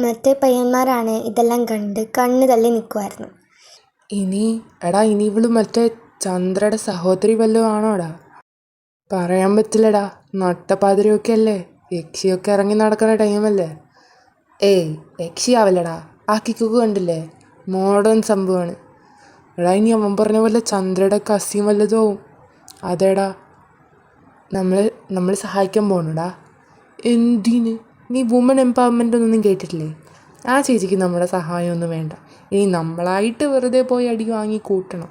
മറ്റേ പയ്യന്മാരാണ് ഇതെല്ലാം കണ്ട് കണ്ണ് തള്ളി നിൽക്കുമായിരുന്നു. ഇനി ഇവള് മറ്റേ ചന്ദ്രയുടെ സഹോദരി വല്ലതും ആണോടാ? പറയാൻ പറ്റില്ലടാ, നട്ടപ്പാതിരിയൊക്കെ അല്ലേ, യക്ഷിയൊക്കെ ഇറങ്ങി നടക്കുന്ന ടൈമല്ലേ. യക്ഷിയാവല്ലടാ, ആ കിക്കൊക്കെ കണ്ടില്ലേ, മോഡേൺ സംഭവമാണ്. ഇനി അവൻ പറഞ്ഞ പോലെ ചന്ദ്രയുടെ കസിയും വല്ലതും. അതേടാ. നമ്മൾ സഹായിക്കാൻ പോകണടാ. എന്തിന്? നീ വുമൺ എംപവർമെൻ്റ് ഒന്നും കേട്ടിട്ടില്ലേ? ആ ചേച്ചിക്ക് നമ്മുടെ സഹായമൊന്നും വേണ്ട. ഇനി നമ്മളായിട്ട് വെറുതെ പോയി അടി വാങ്ങി കൂട്ടണം.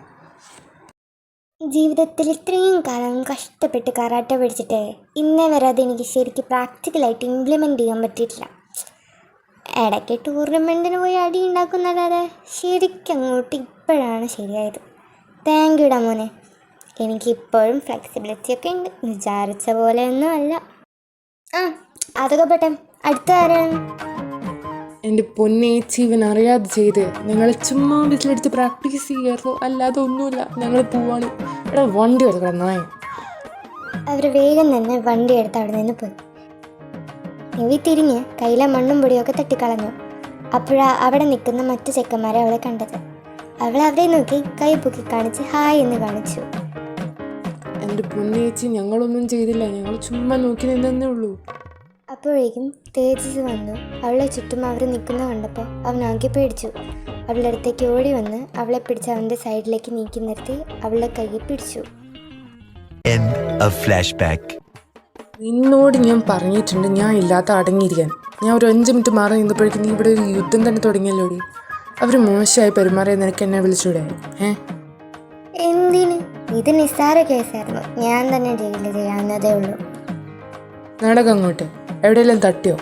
ജീവിതത്തിൽ ഇത്രയും കാലം കഷ്ടപ്പെട്ട് കരാട്ടെ പഠിച്ചിട്ട് ഇന്നേ വരെ അതെനിക്ക് ശരിക്കും പ്രാക്ടിക്കലായിട്ട് ഇംപ്ലിമെൻറ്റ് ചെയ്യാൻ പറ്റിയിട്ടില്ല. ഇടയ്ക്ക് ടൂർണമെൻറ്റിന് പോയി അടി ഉണ്ടാക്കുന്നല്ലാതെ ശരിക്കും അങ്ങോട്ട് ഇപ്പോഴാണ് ശരിയായത്. താങ്ക് യുടാ മോനെ. എനിക്കിപ്പോഴും ഫ്ലെക്സിബിലിറ്റി ഒക്കെ ഉണ്ട്, വിചാരിച്ച പോലെ ഒന്നും അല്ല. അതൊക്കെ പെട്ടെ. അടുത്ത ആരാണ്? എൻ്റെ പൊന്നേച്ചി, ഇവൻ അറിയാതെ ചെയ്ത്. ഞങ്ങൾ ചുമ്മാ വീട്ടിലെടുത്ത് പ്രാക്ടീസ് ചെയ്യായിരുന്നു, അല്ലാതെ ഒന്നുമില്ല. ഞങ്ങൾ പോവാണ്. എടാ വണ്ടി എടുക്കണം നായ. അവർ വേഗം തന്നെ വണ്ടി എടുത്ത് അവിടെ നിന്ന് പോയി. നിവി തിരിഞ്ഞ് കയ്യിലെ മണ്ണും പൊടിയൊക്കെ തട്ടിക്കളഞ്ഞു. അപ്പോഴാ അവിടെ നിൽക്കുന്ന മറ്റു ചെക്കന്മാരെ അവളെ കണ്ടത്. അവൾ അവരെ നോക്കി കൈ പൊക്കി കാണിച്ച് ഹായ് എന്ന് കാണിച്ചു. എൻ്റെ പൊന്നേച്ചി, ഞങ്ങളൊന്നും ചെയ്തില്ല, ഞങ്ങൾ ചുമ്മാ നോക്കി നിന്നേ ഉള്ളൂ. അപ്പോഴേക്കും തേജസ് വന്നു. അവളെ ചുറ്റും അവർ നിൽക്കുന്ന കണ്ടപ്പോൾ അവൻ ആകെ പേടിച്ചു. അവളുടെ അടുത്തേക്ക് ഓടി വന്ന് അവളെ പിടിച്ച് അവൻ്റെ സൈഡിലേക്ക് നീക്കി നിർത്തി അവളുടെ കൈയിൽ പിടിച്ചു. End of flashback. നിന്നോട് ഞാൻ പറഞ്ഞിട്ടുണ്ട് ഞാൻ ഇല്ലാത്ത അടങ്ങിയിരിക്കാൻ. ഞാൻ ഒരു 5 മിനിറ്റ് മാറി നിന്നപ്പോഴേക്കും നീ ഇവിടെ ഒരു യുദ്ധം തന്നെ തുടങ്ങിയല്ലോടി. അവർ മോശമായി പെരുമാറിയ നിനക്ക് എന്നെ വിളിച്ചൂടെ? എന്തിന്? ഇത് നിസ്സാര കേസായിരുന്നു. ഞാൻ തന്നെ ജയിലിൽ ചെയ്യാവുന്നതേ ഉള്ളൂ. നടക്കം അങ്ങോട്ട്. എവിടെയെല്ലാം തട്ടിയോ?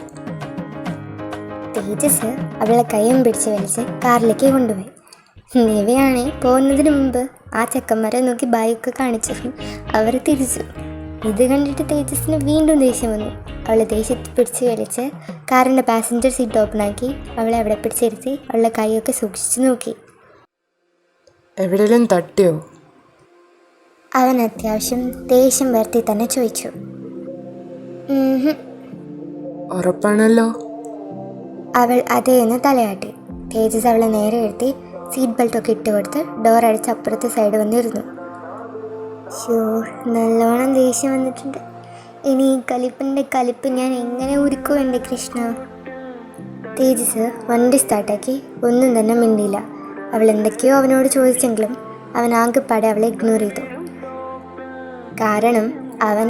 തേജസ് അവളെ കൈയും പിടിച്ച് വലിച്ച് കാറിലേക്ക് കൊണ്ടുപോയി. നിവയാണെ പോകുന്നതിന് മുമ്പ് ആ ചെക്കന്മാരെ നോക്കി ബായൊക്കെ കാണിച്ചു. അവർ തിരിച്ചു. ഇത് കണ്ടിട്ട് തേജസ്സിന് വീണ്ടും ദേഷ്യം വന്നു. അവളെ ദേഷ്യത്തിൽ പിടിച്ച് വലിച്ച് കാറിൻ്റെ പാസഞ്ചർ സീറ്റ് ഓപ്പണാക്കി അവളെ അവിടെ പിടിച്ചിരുത്തി അവളുടെ കൈയൊക്കെ സൂക്ഷിച്ചു നോക്കി. എവിടെയെല്ലാം തട്ടിയോ? അവൻ അത്യാവശ്യം ദേഷ്യം വരുത്തി തന്നെ ചോദിച്ചു. ഉറപ്പാണല്ലോ? അവൾ അതേന്ന് തലയാട്ടി. തേജസ് അവളെ നേരെ എഴുത്തി സീറ്റ് ബെൽറ്റൊക്കെ ഇട്ട് കൊടുത്ത് ഡോർ അടിച്ച് അപ്പുറത്തെ സൈഡ് വന്നിരുന്നു. നല്ലോണം ദേഷ്യം വന്നിട്ടുണ്ട്. ഇനി ഈ കലിപ്പ് ഞാൻ എങ്ങനെ ഉരുക്കും എൻ്റെ കൃഷ്ണ. തേജസ് വണ്ടി സ്റ്റാർട്ടാക്കി. ഒന്നും തന്നെ മിണ്ടിയില്ല. അവൾ എന്തൊക്കെയോ അവനോട് ചോദിച്ചെങ്കിലും അവൻ ആകെപ്പാടെ അവളെ ഇഗ്നോർ ചെയ്തു. കാരണം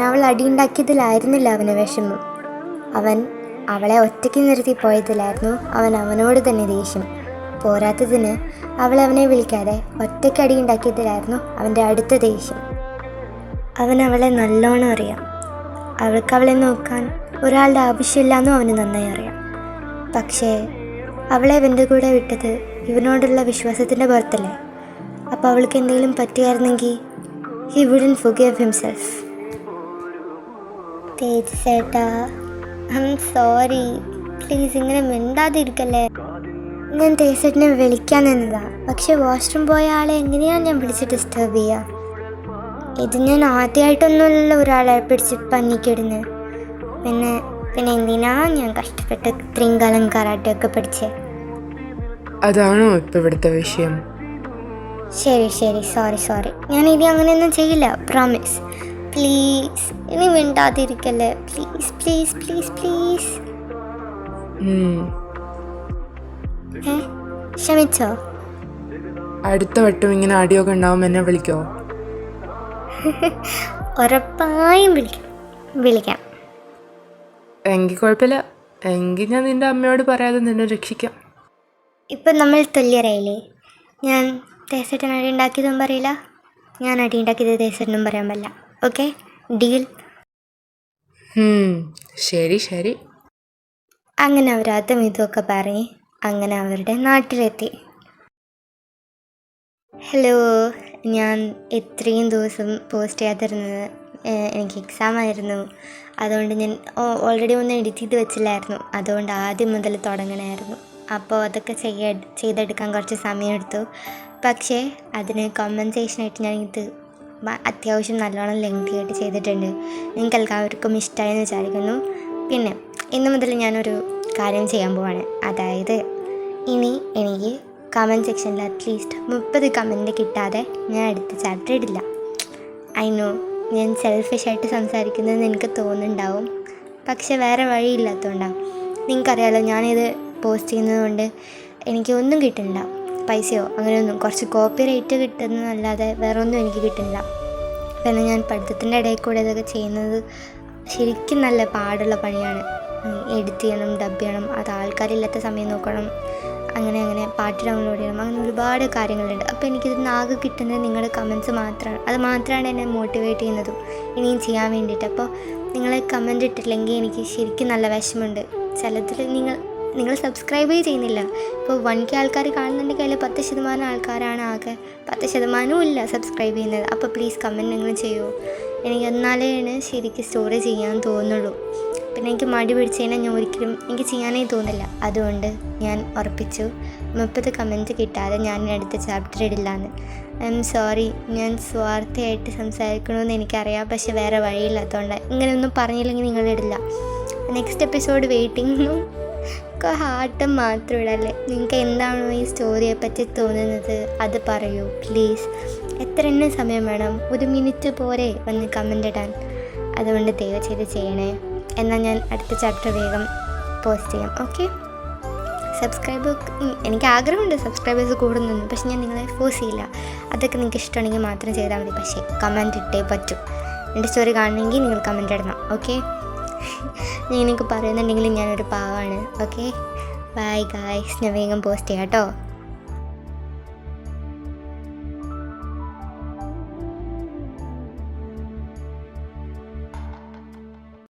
അവൾ അടിയുണ്ടാക്കിയതിലായിരുന്നില്ല അവന് വിഷമം. അവൻ അവളെ ഒറ്റയ്ക്ക് നിർത്തി പോയതിലായിരുന്നു അവനോട് തന്നെ ദേഷ്യം. പോരാത്തതിന് അവനെ വിളിക്കാതെ ഒറ്റയ്ക്ക് അടിയുണ്ടാക്കിയതിലായിരുന്നു അവൻ്റെ അടുത്ത ദേഷ്യം. അവളെ നല്ലോണം അറിയാം. അവളെ നോക്കാൻ ഒരാളുടെ ആവശ്യമില്ലെന്നും അവന് നന്നായി അറിയാം. പക്ഷേ അവളെ ഇവൻ്റെ കൂടെ വിട്ടത് ഇവനോടുള്ള വിശ്വാസത്തിൻ്റെ പുറത്തല്ലേ. അപ്പോൾ അവൾക്ക് എന്തെങ്കിലും പറ്റിയായിരുന്നെങ്കിൽ he wouldn't forgive himself. തേജസേട്ടാ, ഐം സോറി. പ്ലീസ് ഇങ്ങനെ മിണ്ടാതിരിക്കല്ലേ. ഞാൻ തേജസേട്ടനെ വിളിക്കാൻ നിന്നതാ. പക്ഷെ വാഷ്റൂം പോയ ആളെ എങ്ങനെയാണ് ഞാൻ വിളിച്ച് ഡിസ്റ്റർബ് ചെയ്യുക? ഇത് ഞാൻ ആദ്യമായിട്ടൊന്നുമല്ല ഒരാളെ പിടിച്ച് പഞ്ഞിക്കിടുന്നത്. പിന്നെ എന്തിനാ ഞാൻ കഷ്ടപ്പെട്ട് ഇത്രയും കാലം കരാട്ടെയൊക്കെ പഠിച്ചേ? അതാണോ ഇപ്പം ഇവിടുത്തെ വിഷയം? ശരി സോറി. ഞാൻ ഇനി അങ്ങനെയൊന്നും ചെയ്യില്ല, പ്രോമിസ്. പ്ലീസ് ഇനി മിണ്ടാതിരിക്കല്ലേ. പ്ലീസ്. ക്ഷമിച്ചോ? അടുത്ത വട്ടം ഇങ്ങനെ അടിയൊക്കെ ഉണ്ടാവും എന്നെ വിളിക്കോ? ഉറപ്പായും വിളിക്കാം. എങ്കിൽ കുഴപ്പമില്ല. എങ്കിൽ ഞാൻ നിൻ്റെ അമ്മയോട് പറയാതെ നിന്നെ രക്ഷിക്കാം. ഇപ്പം നമ്മൾ തുല്യരായില്ലേ? ഞാൻ തേസേട്ടൻ അടി ഉണ്ടാക്കിയതും പറയില്ല, ഞാൻ അടി ഉണ്ടാക്കിയത് തേസേട്ടനും പറയാൻ പറ്റില്ല. Okay, deal? ശരി. അങ്ങനെ അവർ അതും ഇതുമൊക്കെ പറഞ്ഞ് അങ്ങനെ അവരുടെ നാട്ടിലെത്തി. ഹലോ, ഞാൻ ഇത്രയും ദിവസം പോസ്റ്റ് ചെയ്യാതിരുന്നത് എനിക്ക് എക്സാം ആയിരുന്നു. അതുകൊണ്ട് ഞാൻ ഓൾറെഡി ഒന്ന് എഡിറ്റ് ചെയ്ത് വെച്ചില്ലായിരുന്നു. അതുകൊണ്ട് ആദ്യം മുതൽ തുടങ്ങണമായിരുന്നു. അപ്പോൾ അതൊക്കെ ചെയ്തെടുക്കാൻ കുറച്ച് സമയമെടുത്തു. പക്ഷേ അതിന് കോമ്പൻസേഷനായിട്ട് ഞാൻ ഇത് അത്യാവശ്യം നല്ലോണം ലെങ്തി ആയിട്ട് ചെയ്തിട്ടുണ്ട്. നിങ്ങൾക്ക് എല്ലാവർക്കും ഇഷ്ടമായെന്ന് വിചാരിക്കുന്നു. പിന്നെ ഇന്നു മുതൽ ഞാനൊരു കാര്യം ചെയ്യാൻ പോവാണ്. അതായത് ഇനി എനിക്ക് കമൻറ്റ് സെക്ഷനിൽ അറ്റ്ലീസ്റ്റ് 30 കമൻറ്റ് കിട്ടാതെ ഞാൻ അടുത്ത ചാപ്റ്റർ ഇടില്ല. ഐ നോ ഞാൻ സെൽഫിഷായിട്ട് സംസാരിക്കുന്നതെന്ന് എനിക്ക് തോന്നുന്നുണ്ടാവും. പക്ഷെ വേറെ വഴിയില്ലാത്തതുകൊണ്ടാണ്. നിങ്ങൾക്കറിയാമല്ലോ, ഞാനിത് പോസ്റ്റ് ചെയ്യുന്നത് കൊണ്ട് എനിക്ക് ഒന്നും കിട്ടുന്നില്ല, പൈസയോ അങ്ങനെയൊന്നും. കുറച്ച് കോപ്പി റൈറ്റ് കിട്ടുന്നതല്ലാതെ വേറെ ഒന്നും എനിക്ക് കിട്ടുന്നില്ല. പിന്നെ ഞാൻ പഠിത്തത്തിൻ്റെ ഇടയിൽ കൂടെ ഇതൊക്കെ ചെയ്യുന്നത് ശരിക്കും നല്ല പാടുള്ള പണിയാണ്. എഡിറ്റ് ചെയ്യണം, ഡബ് ചെയ്യണം, അത് ആൾക്കാരില്ലാത്ത സമയം നോക്കണം, അങ്ങനെ പാട്ട് ഡൗൺലോഡ് ചെയ്യണം, അങ്ങനെ ഒരുപാട് കാര്യങ്ങളുണ്ട്. അപ്പോൾ എനിക്കിതിന് ആകെ കിട്ടുന്നത് നിങ്ങളുടെ കമൻറ്റ്സ് മാത്രമാണ്. അത് മാത്രമാണ് എന്നെ മോട്ടിവേറ്റ് ചെയ്യുന്നതും ഇനിയും ചെയ്യാൻ വേണ്ടിയിട്ട്. അപ്പോൾ നിങ്ങൾ കമൻറ്റ് ഇട്ടില്ലെങ്കിൽ എനിക്ക് ശരിക്കും നല്ല വിഷമമുണ്ട്. ചിലതിൽ നിങ്ങൾ സബ്സ്ക്രൈബേ ചെയ്യുന്നില്ല. ഇപ്പോൾ 1K ആൾക്കാർ കാണുന്നുണ്ടെങ്കിൽ അതിൽ 10% ആൾക്കാരാണ് ആകെ, 10% ഇല്ല സബ്സ്ക്രൈബ് ചെയ്യുന്നത്. അപ്പോൾ പ്ലീസ് കമൻറ്റ് നിങ്ങൾ ചെയ്യൂ. എനിക്ക് എന്നാലേ ശരിക്കും സ്റ്റോറി ചെയ്യാൻ തോന്നുള്ളൂ. പിന്നെ എനിക്ക് മടി പിടിച്ച് കഴിഞ്ഞാൽ ഞാൻ ഒരിക്കലും എനിക്ക് ചെയ്യാനേ തോന്നില്ല. അതുകൊണ്ട് ഞാൻ ഉറപ്പിച്ചു 30 കമൻറ്റ് കിട്ടാതെ ഞാൻ അടുത്ത ചാപ്റ്റർ ഇടില്ലാന്ന്. I am sorry. ഞാൻ സ്വാർത്ഥമായിട്ട് സംസാരിക്കണമെന്ന് എനിക്കറിയാം, പക്ഷെ വേറെ വഴിയില്ലാത്തതുകൊണ്ട് ഇങ്ങനെയൊന്നും പറഞ്ഞില്ലെങ്കിൽ നിങ്ങളിടില്ല. Next episode waiting. ഹാർട്ട് മാത്രം ഇടല്ലേ. നിങ്ങൾക്ക് എന്താണോ ഈ സ്റ്റോറിയെ പറ്റി തോന്നുന്നത് അത് പറയൂ പ്ലീസ്. എത്ര സമയം വേണം? 1 മിനിറ്റ് പോരെ വന്ന് കമൻ്റ് ഇടാൻ. അതുകൊണ്ട് ദയവ് ചെയ്ത് ചെയ്യണേ. എന്നാൽ ഞാൻ അടുത്ത ചാപ്റ്റർ വേഗം പോസ്റ്റ് ചെയ്യാം. ഓക്കെ? എനിക്ക് ആഗ്രഹമുണ്ട് സബ്സ്ക്രൈബേഴ്സ് കൂടുന്നുണ്ട്, പക്ഷെ ഞാൻ നിങ്ങളെ ഫോഴ്സ് ചെയ്യില്ല. അതൊക്കെ നിങ്ങൾക്ക് ഇഷ്ടമാണെങ്കിൽ മാത്രം ചെയ്താൽ മതി. പക്ഷേ കമൻറ്റ് ഇട്ടേ പറ്റൂ. എൻ്റെ സ്റ്റോറി കാണണമെങ്കിൽ നിങ്ങൾ കമൻറ്റ് ഇടണം. ഓക്കെ? ഞാൻ എനിക്ക് പറയുന്നുണ്ടെങ്കിൽ ഞാനൊരു പാവാണ്. ഓക്കെ? Bye guys. ഞാൻ വേഗം പോസ്റ്റ് ചെയ്യാം കേട്ടോ.